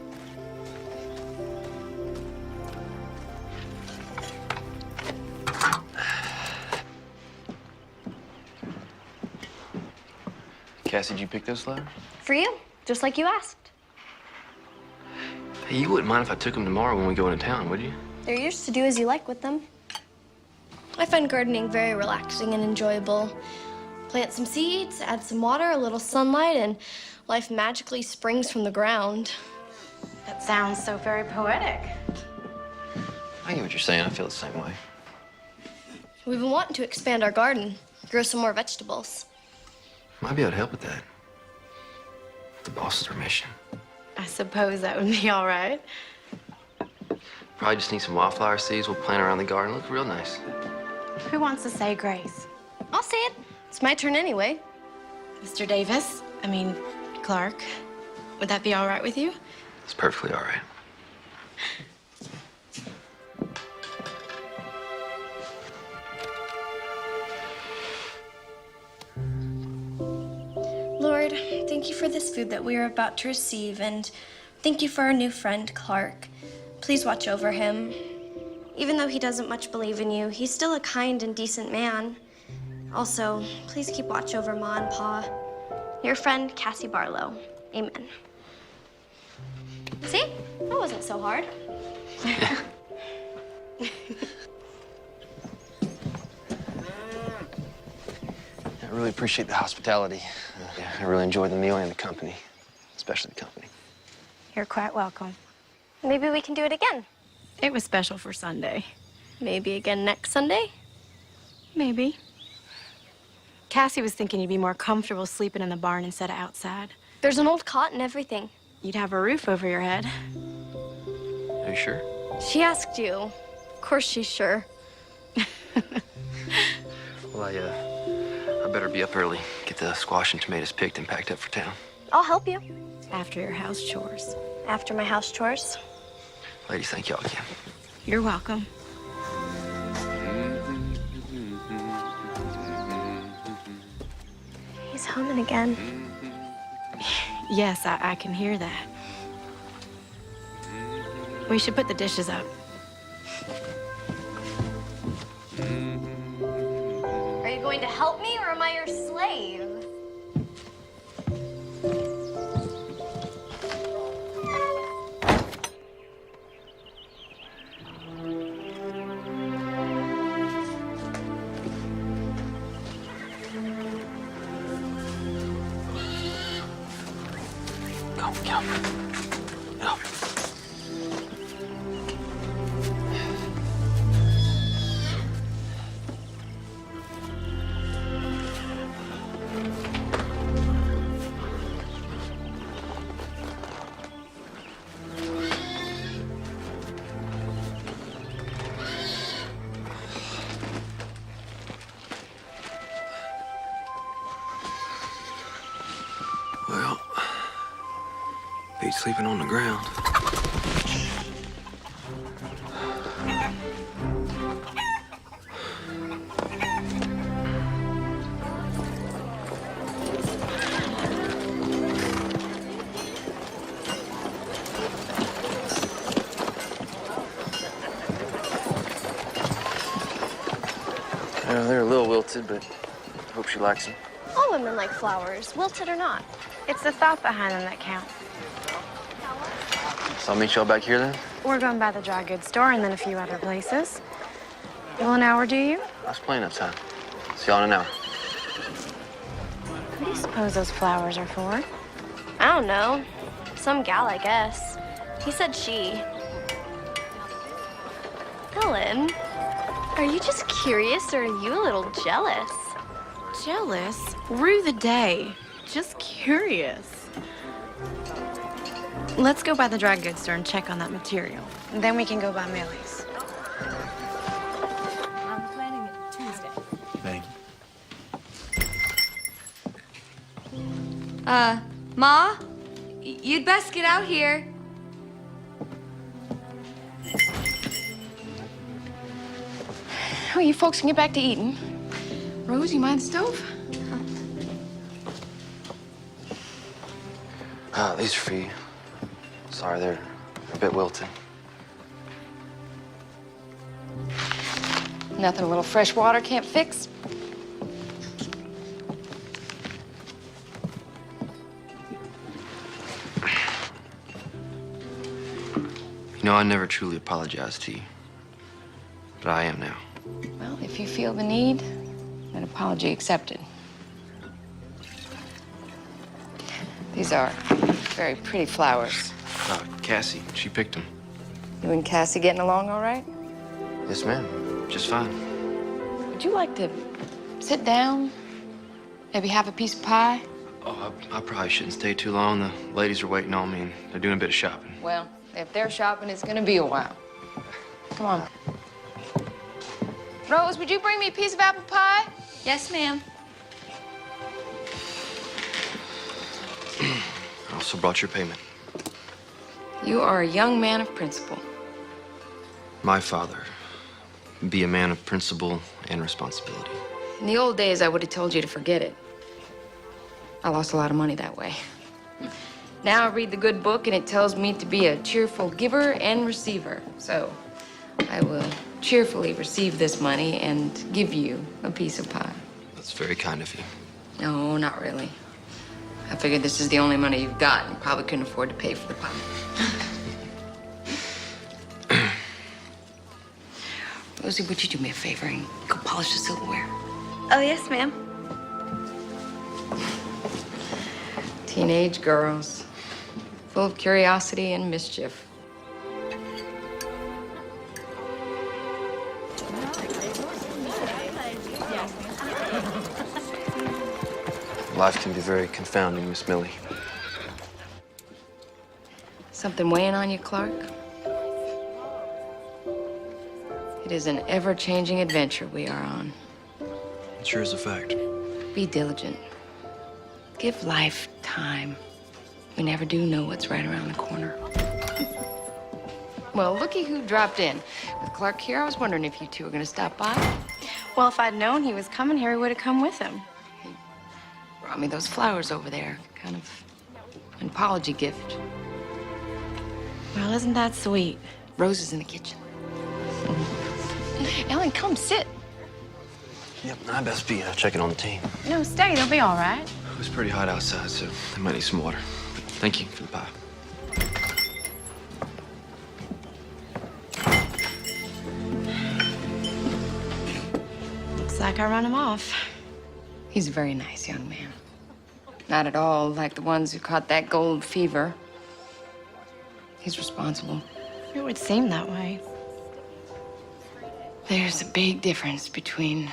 Cassie, did you pick those flowers? For you, just like you asked. Hey, you wouldn't mind if I took them tomorrow when we go into town, would you? They're yours to do as you like with them. I find gardening very relaxing and enjoyable. Plant some seeds, add some water, a little sunlight, and life magically springs from the ground. That sounds so very poetic. I get what you're saying. I feel the same way. We've been wanting to expand our garden, grow some more vegetables. Might be able to help with that. The boss's permission. I suppose that would be all right. Probably just need some wildflower seeds. We'll plant around the garden. Look real nice. Who wants to say grace? I'll say it. It's my turn anyway. Mr. Davis? Clark. Would that be all right with you? It's perfectly all right. Lord, thank you for this food that we are about to receive, and thank you for our new friend, Clark. Please watch over him. Even though he doesn't much believe in you, he's still a kind and decent man. Also, please keep watch over Ma and Pa. Your friend, Cassie Barlow. Amen. See? That wasn't so hard. I really appreciate the hospitality. I really enjoyed the meal and the company, especially the company. You're quite welcome. Maybe we can do it again. It was special for Sunday. Maybe again next Sunday? Maybe. Cassie was thinking you'd be more comfortable sleeping in the barn instead of outside. There's an old cot and everything. You'd have a roof over your head. Are you sure? She asked you. Of course she's sure. Well, I better be up early. Get the squash and tomatoes picked and packed up for town. I'll help you. After your house chores. After my house chores. Ladies, thank y'all again. You're welcome. He's humming again. Yes, I can hear that. We should put the dishes up. Are you going to help me, or am I your slave? Go. Well, Pete's sleeping on the ground. They're a little wilted, but I hope she likes them. All women like flowers, wilted or not. It's the thought behind them that counts. So I'll meet y'all back here then? We're going by the dry goods store and then a few other places. Will an hour do you? That's plenty of time. See y'all in an hour. What do you suppose those flowers are for? I don't know. Some gal, I guess. He said she. Ellen, are you just curious or are you a little jealous? Jealous? Rue the day. Just curious. Let's go by the dry goods store and check on that material. And then we can go by Millie's. I'm planning it Tuesday. Thank you. Ma? You'd best get out here. Oh, you folks can get back to eating. Rose, you mind the stove? These are for you. Sorry, they're a bit wilted. Nothing a little fresh water can't fix. You know, I never truly apologized to you. But I am now. Well, if you feel the need, an apology accepted. These are very pretty flowers. Cassie, she picked them. You and Cassie getting along all right? Yes, ma'am. Just fine. Would you like to sit down? Maybe have a piece of pie? Oh, I probably shouldn't stay too long. The ladies are waiting on me, and they're doing a bit of shopping. Well, if they're shopping, it's gonna be a while. Come on. Rose, would you bring me a piece of apple pie? Yes, ma'am. I also brought your payment. You are a young man of principle. My father, be a man of principle and responsibility. In the old days, I would have told you to forget it. I lost a lot of money that way. Now I read the good book, and it tells me to be a cheerful giver and receiver. So I will cheerfully receive this money and give you a piece of pie. That's very kind of you. No, not really. I figured this is the only money you've got, and probably couldn't afford to pay for the pie. Rosie, would you do me a favor and go polish the silverware? Oh, yes, ma'am. Teenage girls, full of curiosity and mischief. Life can be very confounding, Miss Millie. Something weighing on you, Clark? It is an ever-changing adventure we are on. It sure is a fact. Be diligent. Give life time. We never do know what's right around the corner. Well, looky who dropped in. With Clark here, I was wondering if you two were gonna stop by. Well, if I'd known he was coming here, we would have come with him. Brought me those flowers over there. Kind of an apology gift. Well, isn't that sweet? Rose is in the kitchen. Ellen, come sit. Yep, I best be checking on the team. No, stay. They'll be all right. It was pretty hot outside, so I might need some water. But thank you for the pie. Looks like I run him off. He's a very nice young man. Not at all like the ones who caught that gold fever. He's responsible. It would seem that way. There's a big difference between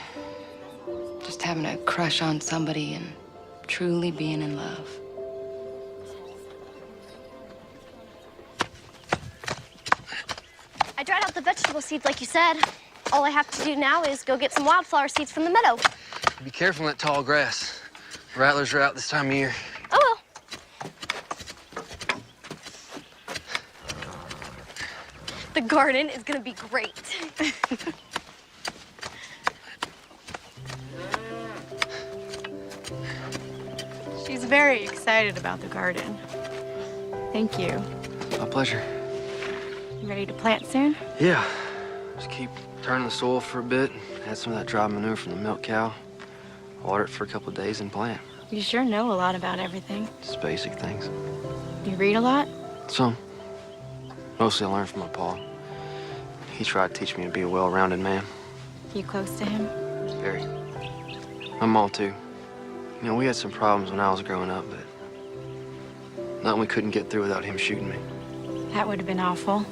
just having a crush on somebody and truly being in love. I dried out the vegetable seeds like you said. All I have to do now is go get some wildflower seeds from the meadow. Be careful in that tall grass. Rattlers are out this time of year. Oh, well. The garden is gonna be great. She's very excited about the garden. Thank you. My pleasure. You ready to plant soon? Yeah. Just keep turning the soil for a bit. Add some of that dry manure from the milk cow. Water it for a couple of days and plant. You sure know a lot about everything. Just basic things. You read a lot? Some. Mostly I learned from my pa. He tried to teach me to be a well-rounded man. You close to him? Very. My mom, too. You know, we had some problems when I was growing up, but nothing we couldn't get through without him shooting me. That would have been awful.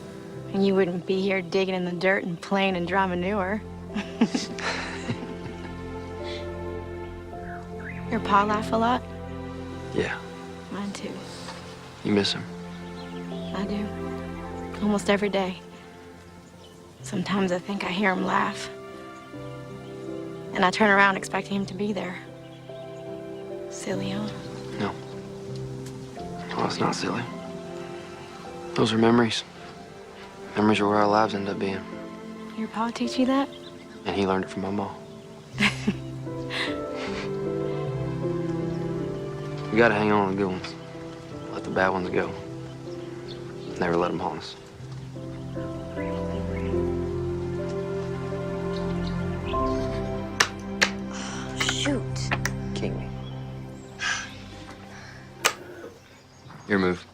And you wouldn't be here digging in the dirt and playing in dry manure. Your pa laugh a lot? Yeah. Mine too. You miss him? I do. Almost every day. Sometimes I think I hear him laugh. And I turn around expecting him to be there. Silly, huh? No. Well, it's not silly. Those are memories. Memories are where our lives end up being. Your pa teach you that? And he learned it from my mom. We gotta hang on to the good ones. Let the bad ones go. Never let them haunt us. Shoot. King me. Your move.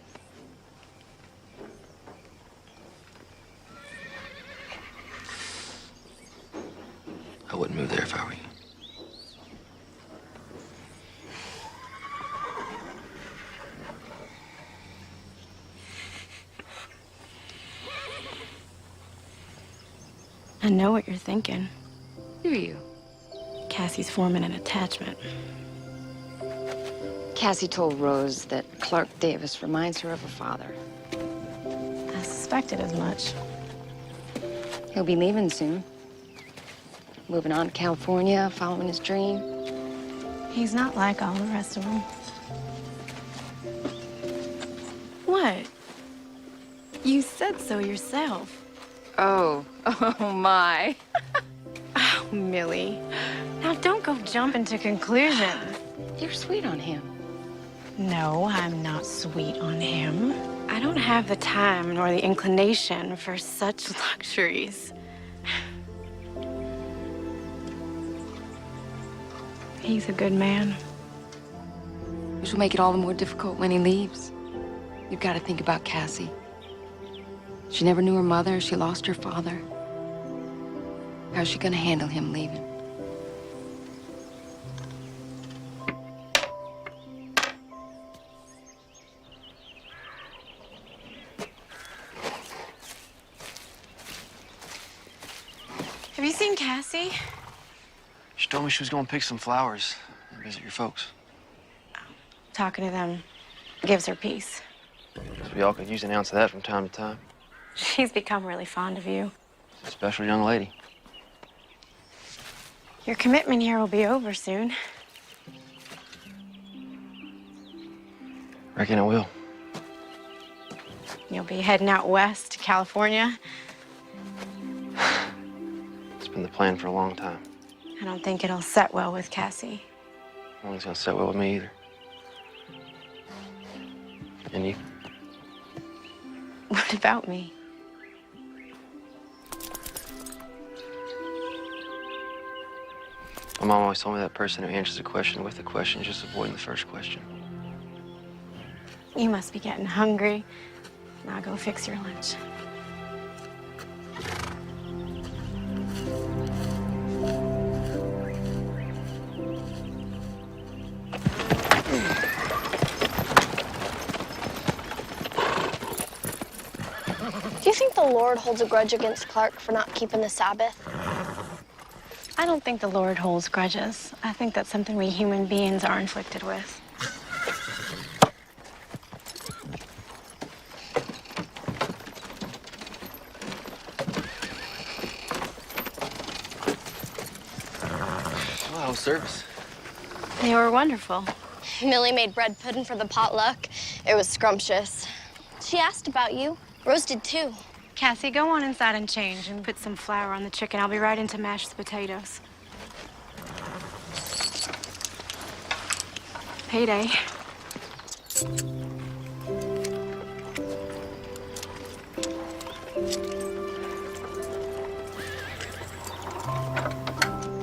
I wouldn't move there if I were you. I know what you're thinking. Do you? Cassie's forming an attachment. Cassie told Rose that Clark Davis reminds her of her father. I suspected as much. He'll be leaving soon. Moving on to California, following his dream. He's not like all the rest of them. What? You said so yourself. Oh my. Oh, Millie. Now don't go jumping to conclusions. You're sweet on him. No, I'm not sweet on him. I don't have the time nor the inclination for such luxuries. He's a good man. Which will make it all the more difficult when he leaves. You've got to think about Cassie. She never knew her mother. She lost her father. How's she gonna handle him leaving? Have you seen Cassie? She told me she was going to pick some flowers and visit your folks. Talking to them gives her peace. So we all could use an ounce of that from time to time. She's become really fond of you. A special young lady. Your commitment here will be over soon. Reckon I will. You'll be heading out west to California. It's been the plan for a long time. I don't think it'll set well with Cassie. I don't think it's gonna sit well with me either. And you? What about me? My mom always told me that person who answers a question with a question is just avoiding the first question. You must be getting hungry. Now go fix your lunch. Do you think the Lord holds a grudge against Clark for not keeping the Sabbath? I don't think the Lord holds grudges. I think that's something we human beings are inflicted with. Well, how was service? They were wonderful. Millie made bread pudding for the potluck. It was scrumptious. She asked about you. Rose did too. Cassie, go on inside and change and put some flour on the chicken. I'll be right in to mash the potatoes. Payday.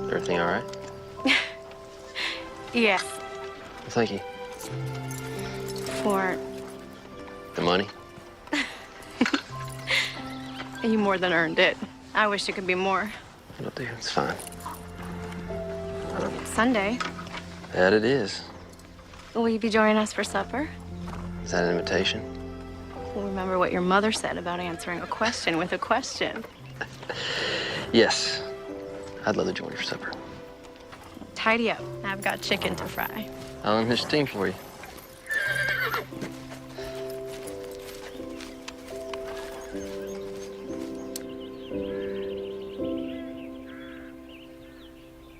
Everything all right? Yes, Well, thank you. for The money? you more than earned it. I wish it could be more. It'll do. It's fine. It's Sunday. That it is. Will you be joining us for supper? Is that an invitation? Remember what your mother said about answering a question with a question. Yes. I'd love to join you for supper. Tidy up. I've got chicken to fry. I'll enlist a team for you.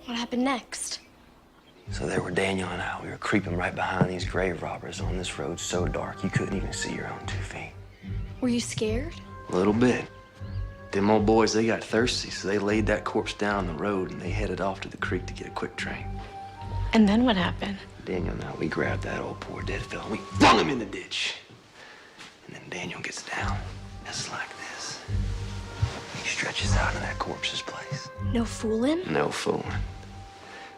What happened next? So there were Daniel and I. We were creeping right behind these grave robbers on this road so dark you couldn't even see your own 2 feet. Were you scared? A little bit. Them old boys, they got thirsty, so they laid that corpse down the road and they headed off to the creek to get a quick train. And then what happened? Daniel and I, we grabbed that old poor dead fella and we flung him in the ditch. And then Daniel gets down, just like this. He stretches out in that corpse's place. No fooling? No fooling.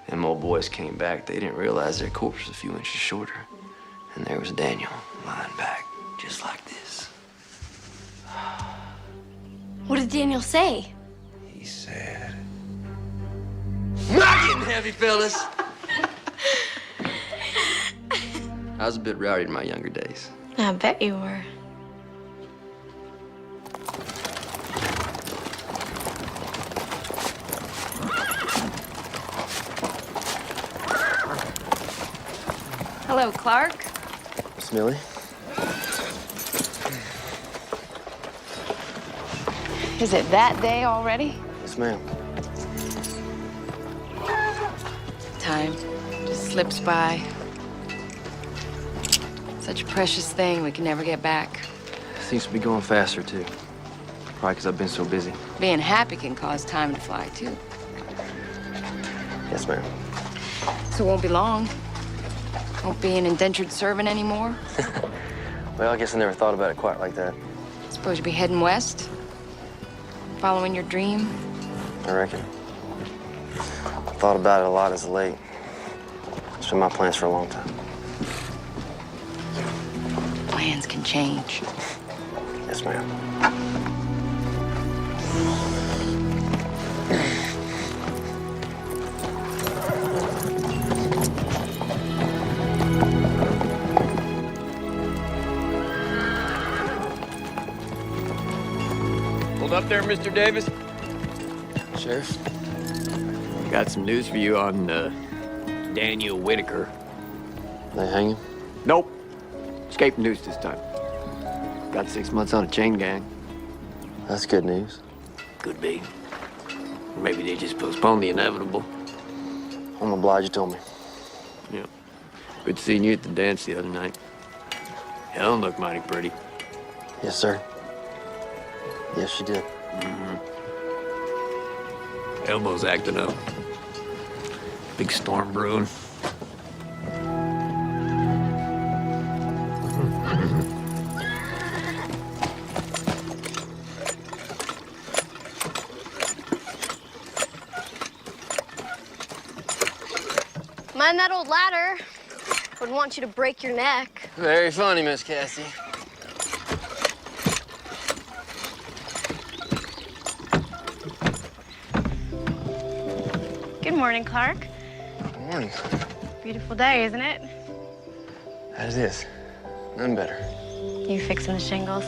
Them old boys came back. They didn't realize their corpse was a few inches shorter. And there was Daniel lying back, just like this. What did Daniel say? He said, "Not getting heavy, fellas." I was a bit rowdy in my younger days. I bet you were. Hello, Clark. Miss Millie? Is it that day already? Yes, ma'am. Time just slips by. Such a precious thing we can never get back. Seems to be going faster, too. Probably because I've been so busy. Being happy can cause time to fly, too. Yes, ma'am. So it won't be long. Won't be an indentured servant anymore. Well, I guess I never thought about it quite like that. Suppose you'll be heading west? Following your dream? I reckon. I thought about it a lot as of late. It's been my plans for a long time. Plans can change. Yes, ma'am. Hold up there, Mr. Davis. Sheriff? Got some news for you on Daniel Whitaker. They hang him? Nope. Escaped news this time. Got 6 months on a chain gang. That's good news. Could be. Maybe they just postponed the inevitable. I'm obliged you told me. Yeah. Good seeing you at the dance the other night. Helen looked mighty pretty. Yes, sir. Yes, she did. Elbow's acting up. Big storm brewing. Mind that old ladder. Wouldn't want you to break your neck. Very funny, Miss Cassie. Good morning, Clark. Good morning. Beautiful day, isn't it? That it is. None better. You fixing the shingles?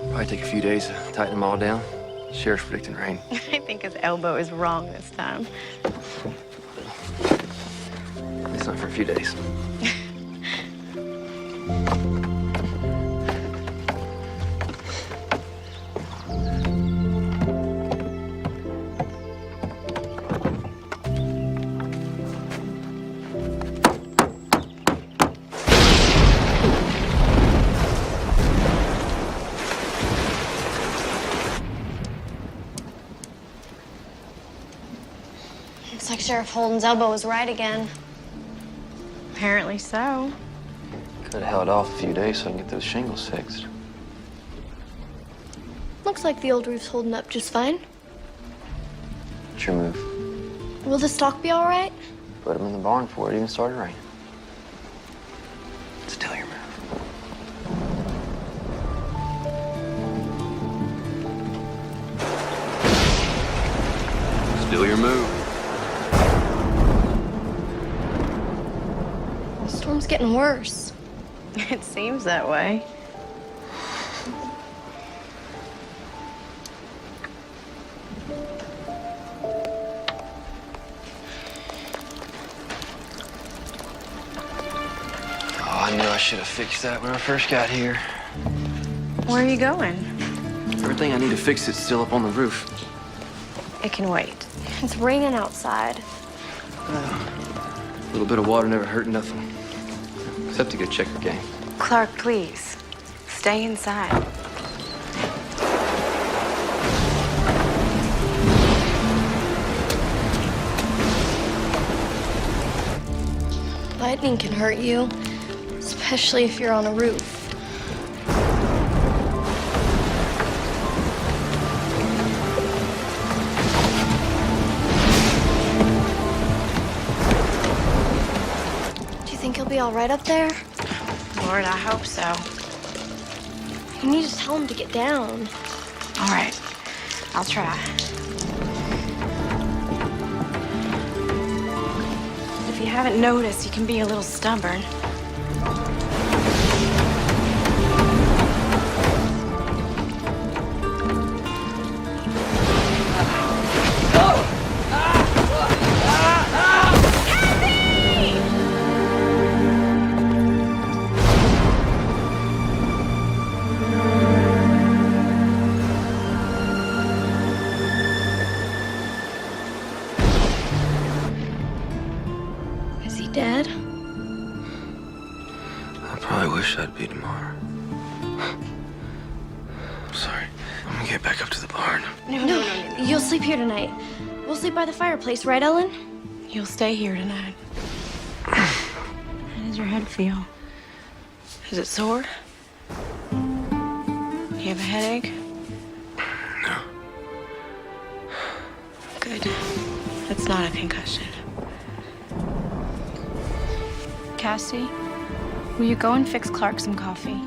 Probably take a few days to tighten them all down. Sheriff's predicting rain. I think his elbow is wrong this time. It's not for a few days. Looks like Sheriff Holden's elbow was right again. Apparently so. Could have held off a few days so I can get those shingles fixed. Looks like the old roof's holding up just fine. What's your move? Will the stock be all right? Put them in the barn before it even started raining. Still your move. Still your move. The storm's getting worse. It seems that way. Oh, I knew I should have fixed that when I first got here. Where are you going? Everything I need to fix is still up on the roof. It can wait. It's raining outside. A little bit of water never hurt nothing. Except a good checker game. Clark, please. Stay inside. Lightning can hurt you, especially if you're on a roof. Do you think he'll be all right up there? Lord, I hope so. You need to tell him to get down. All right, I'll try. If you haven't noticed, he can be a little stubborn. Is he dead? I probably wish I'd be tomorrow. I'm sorry. I'm gonna get back up to the barn. No. You'll sleep here tonight. We'll sleep by the fireplace, right, Ellen? You'll stay here tonight. How does your head feel? Is it sore? You have a headache? No. Good. It's not a concussion. Cassie, will you go and fix Clark some coffee?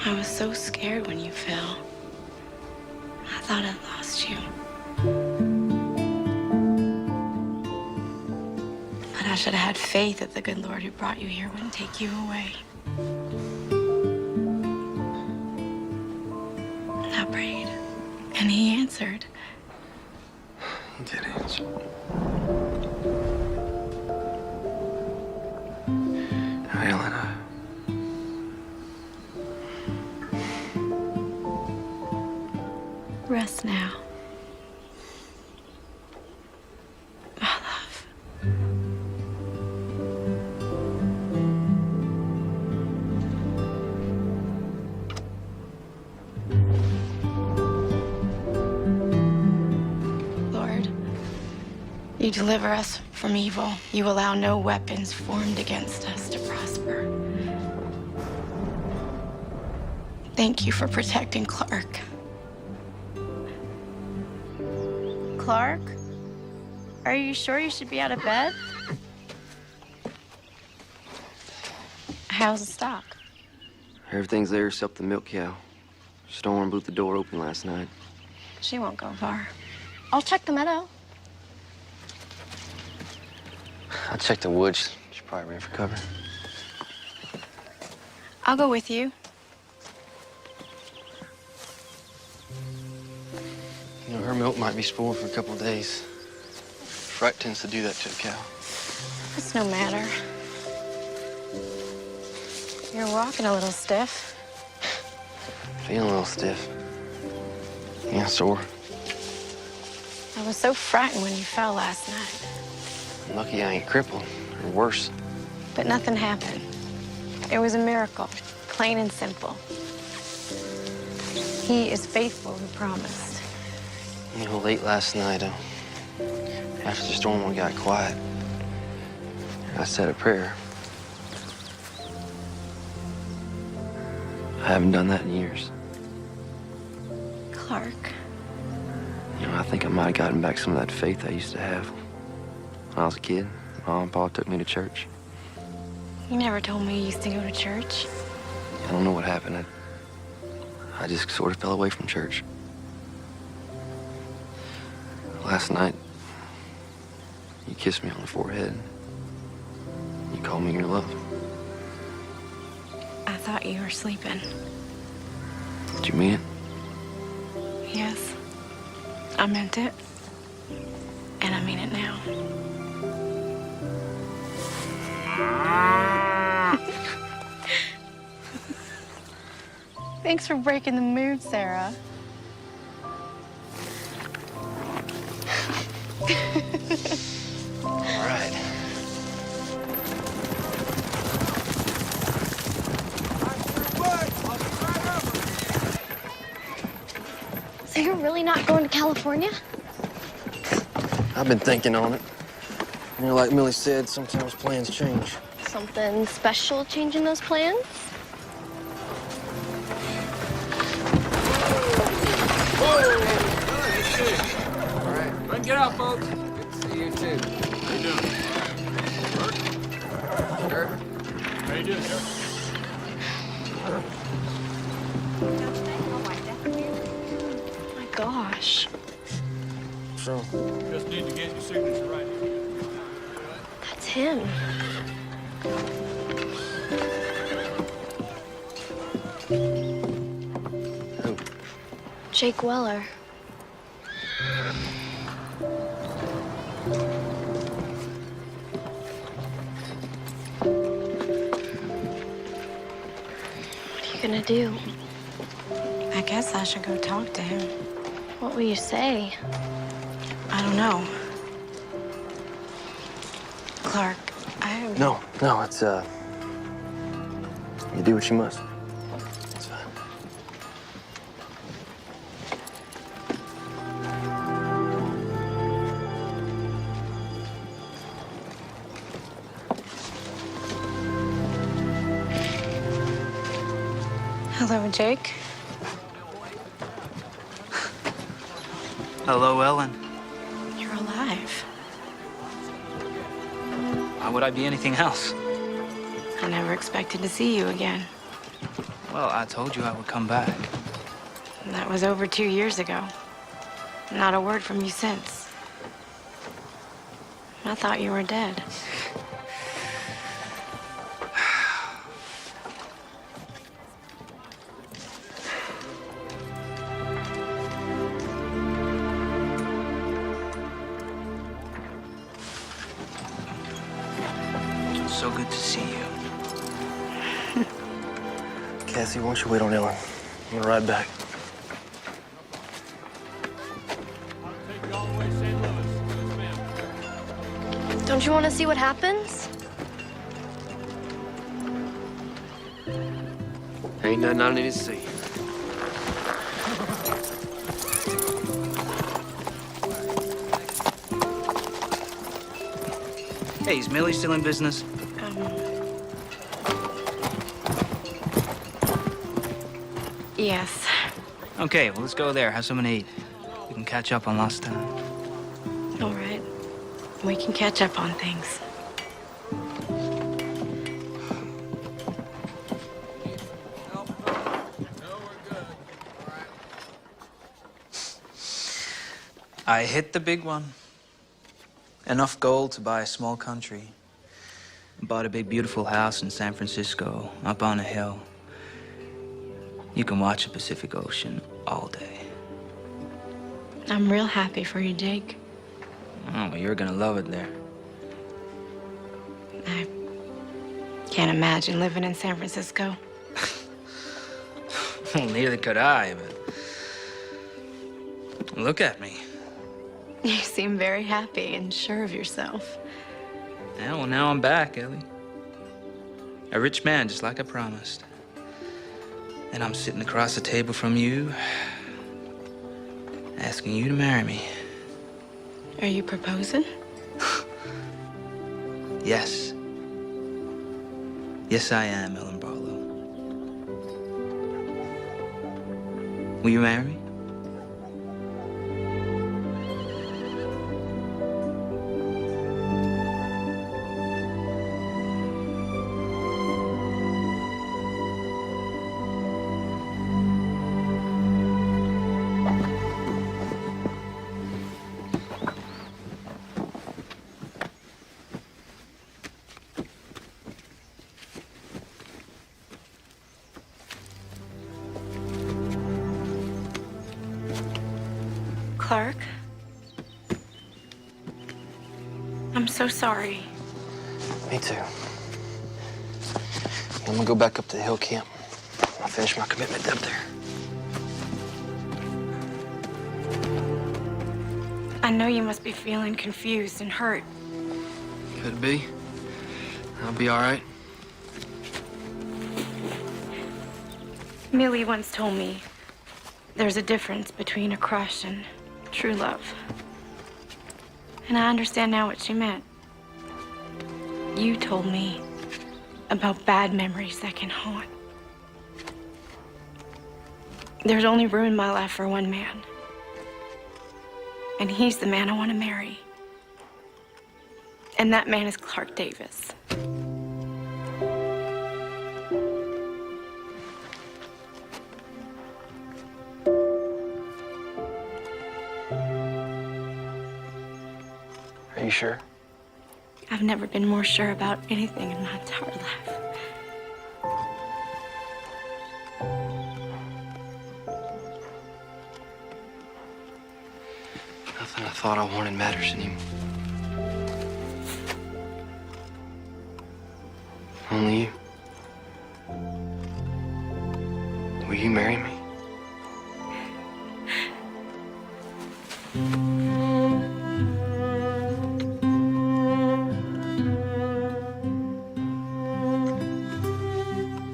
I was so scared when you fell. I thought I'd lost you. But I should have had faith that the good Lord who brought you here wouldn't take you away. And I prayed, and he answered. He did answer. Now, Ellen, Rest now. My love. Lord, you deliver us from evil. You allow no weapons formed against us to prosper. Thank you for protecting Clark. Clark? Are you sure you should be out of bed? How's the stock? Everything's there except the milk cow. Storm blew the door open last night. She won't go far. I'll check the meadow. I checked the woods. She's probably ran for cover. I'll go with you. You know, her milk might be spoiled for a couple of days. Fright tends to do that to a cow. It's no matter. You're walking a little stiff. Feeling a little stiff. Yeah, sore. I was so frightened when you fell last night. Lucky I ain't crippled, or worse. But nothing happened. It was a miracle, plain and simple. He is faithful who promised. You know, late last night, after the storm got quiet, I said a prayer. I haven't done that in years. Clark, You know, I think I might have gotten back some of that faith I used to have. When I was a kid, Mom and Pa took me to church. you never told me you used to go to church. I don't know what happened. I just sort of fell away from church. Last night, you kissed me on the forehead. You called me your love. I thought you were sleeping. Did you mean it? Yes, I meant it. And I mean it now. Thanks for breaking the mood, Sarah. All right. So you're really not going to California? I've been thinking on it. You know, like Millie said, sometimes plans change. Something special changing those plans? All right. Go and get out, folks. Good to see you, too. How you doing? Work? Sure. How you doing, sir? Oh my gosh. So, Just need to get your signature right here. That's him. who? Jake Weller. What are you gonna do? I guess I should go talk to him. What will you say? I don't know. Clark, No, it's, you do what you must. It's fine. Hello, Jake. Hello, Ellen. You're alive. Why would I be anything else? I never expected to see you again. Well, I told you I would come back. And that was over 2 years ago. Not a word from you since. I thought you were dead. So good to see you. Cassie, why don't you wait on Ellen? I'm gonna ride back. Take you all the way to St. Louis. Yes, ma'am. Don't you want to see what happens? Ain't nothing I need to see. Hey, is Millie still in business? Yes. Okay, well, let's go there, have something to eat. We can catch up on lost time. All right. We can catch up on things. I hit the big one. Enough gold to buy a small country. Bought a big, beautiful house in San Francisco, up on a hill. You can watch the Pacific Ocean all day. I'm real happy for you, Jake. Oh, well, you're gonna love it there. I can't imagine living in San Francisco. Well, neither could I, but look at me. You seem very happy and sure of yourself. Yeah, well, now I'm back, Ellie. A rich man, just like I promised. And I'm sitting across the table from you, asking you to marry me. Are you proposing? Yes. Yes, I am, Ellen Barlow. Will you marry me? Clark? I'm so sorry. Me too. I'm gonna go back up to the hill camp. I'll finish my commitment up there. I know you must be feeling confused and hurt. Could be. I'll be all right. Millie once told me There's a difference between a crush and true love. And I understand now what she meant. You told me about bad memories that can haunt. There's only room in my life for one man. And he's the man I want to marry. And that man is Clark Davis. Are you sure? I've never been more sure about anything in my entire life. Nothing I thought I wanted matters anymore. Only you. Will you marry me?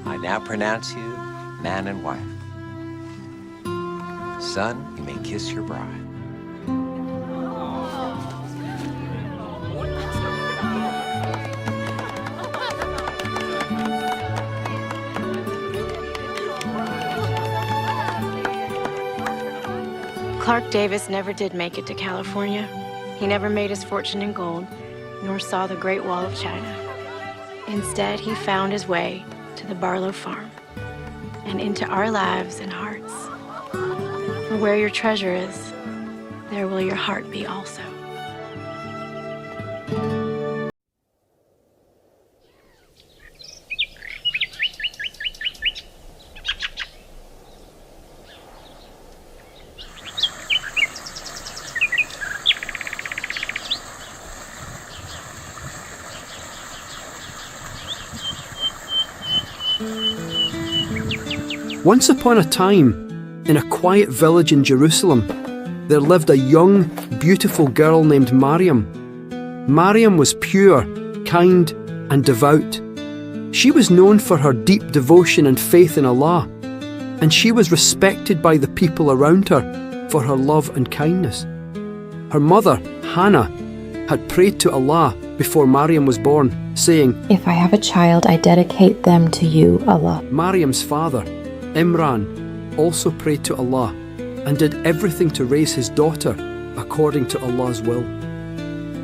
I now pronounce you man and wife. Son, you may kiss your bride. Clark Davis never did make it to California. He never made his fortune in gold, nor saw the Great Wall of China. Instead, he found his way to the Barlow farm and into our lives and hearts. For where your treasure is, there will your heart be also. Once upon a time, in a quiet village in Jerusalem, there lived a young, beautiful girl named Mariam. Mariam was pure, kind, and devout. She was known for her deep devotion and faith in Allah, and she was respected by the people around her for her love and kindness. Her mother, Hannah, had prayed to Allah before Mariam was born, saying, "If I have a child, I dedicate them to you, Allah." Mariam's father, Imran, also prayed to Allah and did everything to raise his daughter according to Allah's will.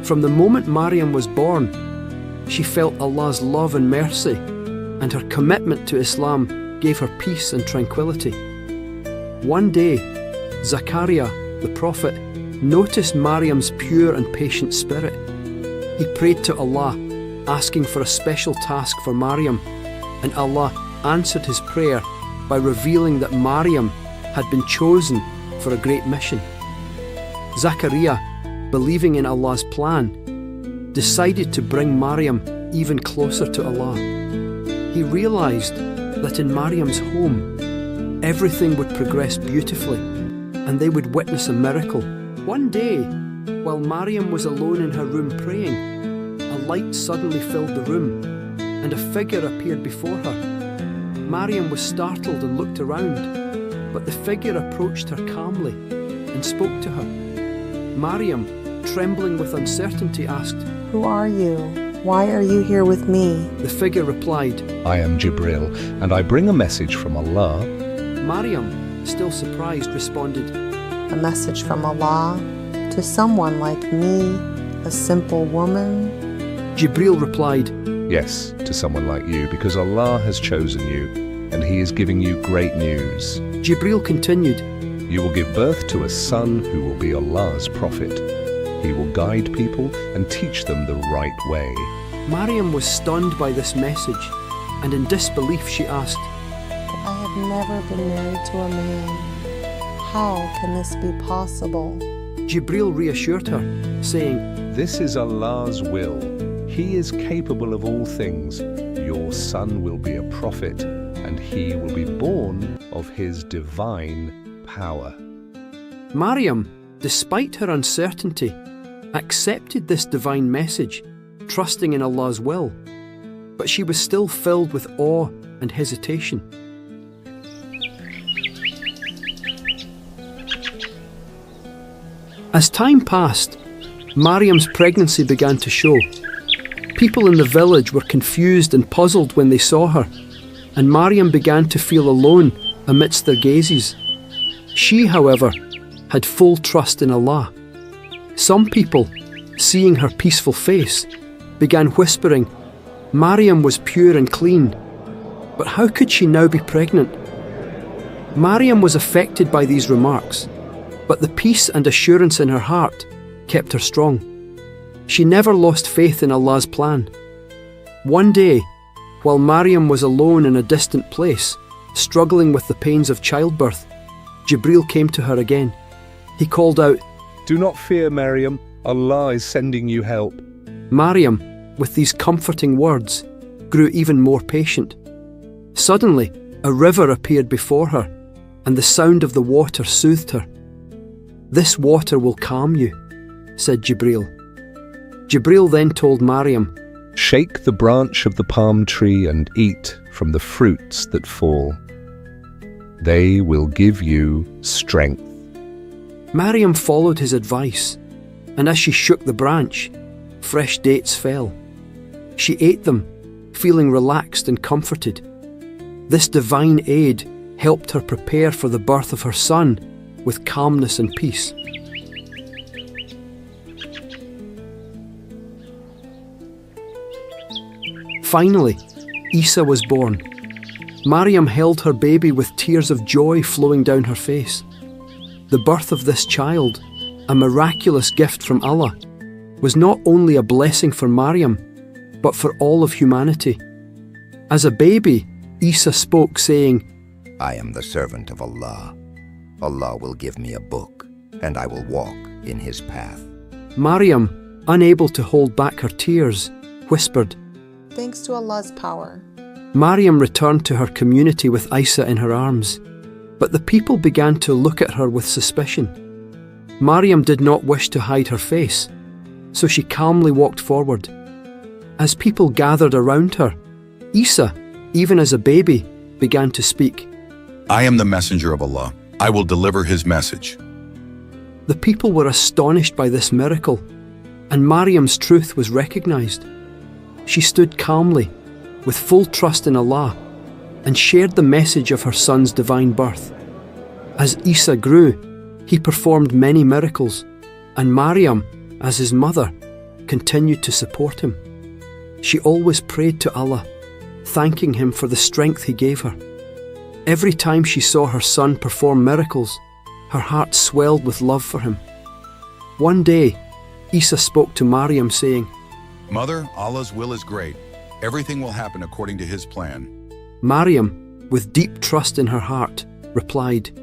From the moment Mariam was born, she felt Allah's love and mercy, and her commitment to Islam gave her peace and tranquility. One day, Zachariah, the prophet, noticed Mariam's pure and patient spirit. He prayed to Allah, asking for a special task for Mariam, and Allah answered his prayer by revealing that Mariam had been chosen for a great mission. Zachariah, believing in Allah's plan, decided to bring Mariam even closer to Allah. He realized that in Mariam's home, everything would progress beautifully, and they would witness a miracle. One day, while Mariam was alone in her room praying, a light suddenly filled the room, and a figure appeared before her. Mariam was startled and looked around, but the figure approached her calmly and spoke to her. Mariam, trembling with uncertainty, asked, "Who are you? Why are you here with me?" The figure replied, "I am Jibril, and I bring a message from Allah." Mariam, still surprised, responded, "A message from Allah to someone like me, a simple woman?" Jibril replied, "Yes, to someone like you, because Allah has chosen you, and He is giving you great news." Jibril continued, "You will give birth to a son who will be Allah's prophet. He will guide people and teach them the right way." Mariam was stunned by this message, and in disbelief she asked, "I have never been married to a man. How can this be possible?" Jibril reassured her, saying, "This is Allah's will. He is capable of all things. Your son will be a prophet, and he will be born of his divine power." Mariam, despite her uncertainty, accepted this divine message, trusting in Allah's will, but she was still filled with awe and hesitation. As time passed, Mariam's pregnancy began to show. People in the village were confused and puzzled when they saw her, and Mariam began to feel alone amidst their gazes. She, however, had full trust in Allah. Some people, seeing her peaceful face, began whispering, Mariam was pure and clean, but how could she now be pregnant? Mariam was affected by these remarks, but the peace and assurance in her heart kept her strong. She never lost faith in Allah's plan. One day, while Mariam was alone in a distant place, struggling with the pains of childbirth, Jibril came to her again. He called out, Do not fear, Mariam. Allah is sending you help. Mariam, with these comforting words, grew even more patient. Suddenly, a river appeared before her, and the sound of the water soothed her. This water will calm you, said Jibril. Jibril then told Mariam, Shake the branch of the palm tree and eat from the fruits that fall. They will give you strength. Mariam followed his advice, and as she shook the branch, fresh dates fell. She ate them, feeling relaxed and comforted. This divine aid helped her prepare for the birth of her son with calmness and peace. Finally, Isa was born. Mariam held her baby with tears of joy flowing down her face. The birth of this child, a miraculous gift from Allah, was not only a blessing for Mariam, but for all of humanity. As a baby, Isa spoke, saying, I am the servant of Allah. Allah will give me a book, and I will walk in his path. Mariam, unable to hold back her tears, whispered. Thanks to Allah's power. Mariam returned to her community with Isa in her arms, but the people began to look at her with suspicion. Mariam did not wish to hide her face, so she calmly walked forward. As people gathered around her, Isa, even as a baby, began to speak. I am the messenger of Allah. I will deliver his message. The people were astonished by this miracle, and Mariam's truth was recognized. She stood calmly, with full trust in Allah, and shared the message of her son's divine birth. As Isa grew, he performed many miracles, and Mariam, as his mother, continued to support him. She always prayed to Allah, thanking him for the strength he gave her. Every time she saw her son perform miracles, her heart swelled with love for him. One day, Isa spoke to Mariam, saying, Mother, Allah's will is great. Everything will happen according to his plan. Mariam, with deep trust in her heart, replied,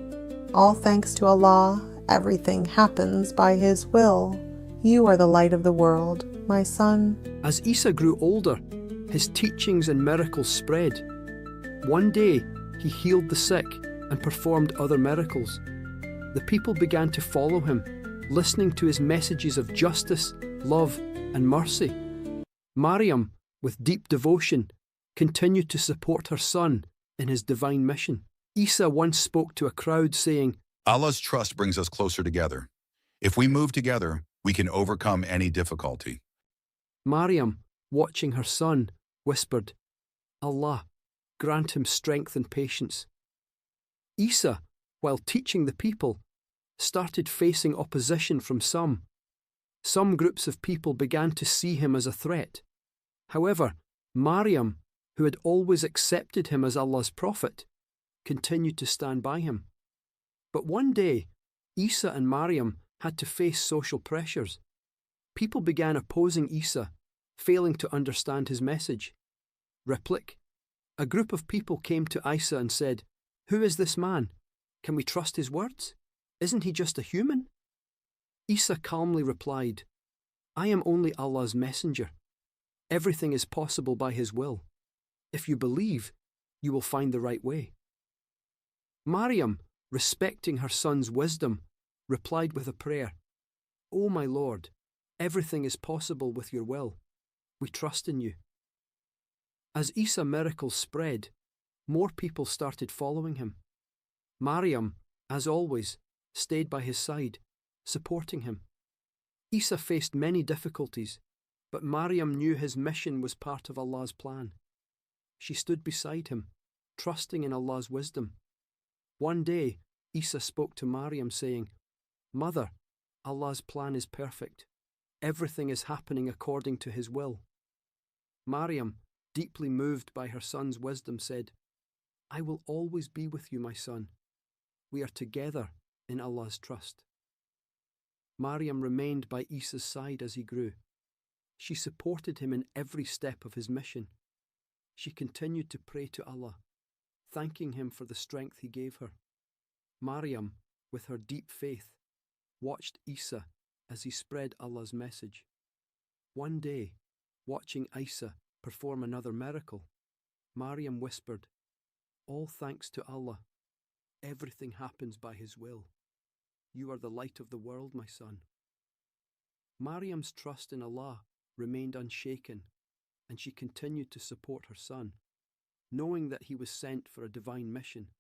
All thanks to Allah, everything happens by his will. You are the light of the world, my son. As Isa grew older, his teachings and miracles spread. One day, he healed the sick and performed other miracles. The people began to follow him, listening to his messages of justice, love, and mercy. Mariam, with deep devotion, continued to support her son in his divine mission. Isa once spoke to a crowd, saying, Allah's trust brings us closer together. If we move together, we can overcome any difficulty. Mariam, watching her son, whispered, Allah, grant him strength and patience. Isa, while teaching the people, started facing opposition from some. Some groups of people began to see him as a threat. However, Mariam, who had always accepted him as Allah's prophet, continued to stand by him. But one day, Isa and Mariam had to face social pressures. People began opposing Isa, failing to understand his message. Replic. A group of people came to Isa and said, Who is this man? Can we trust his words? Isn't he just a human? Isa calmly replied, I am only Allah's messenger. Everything is possible by his will. If you believe, you will find the right way. Mariam, respecting her son's wisdom, replied with a prayer, O my Lord, everything is possible with your will. We trust in you. As Isa's miracles spread, more people started following him. Mariam, as always, stayed by his side, supporting him. Isa faced many difficulties, but Maryam knew his mission was part of Allah's plan. She stood beside him, trusting in Allah's wisdom. One day, Isa spoke to Maryam saying, "Mother, Allah's plan is perfect. Everything is happening according to His will." Maryam, deeply moved by her son's wisdom, said, "I will always be with you, my son. We are together in Allah's trust." Maryam remained by Isa's side as he grew. She supported him in every step of his mission. She continued to pray to Allah, thanking Him for the strength He gave her. Maryam, with her deep faith, watched Isa as he spread Allah's message. One day, watching Isa perform another miracle, Maryam whispered, "All thanks to Allah. Everything happens by His will. You are the light of the world, my son." Maryam's trust in Allah remained unshaken, and she continued to support her son, knowing that he was sent for a divine mission.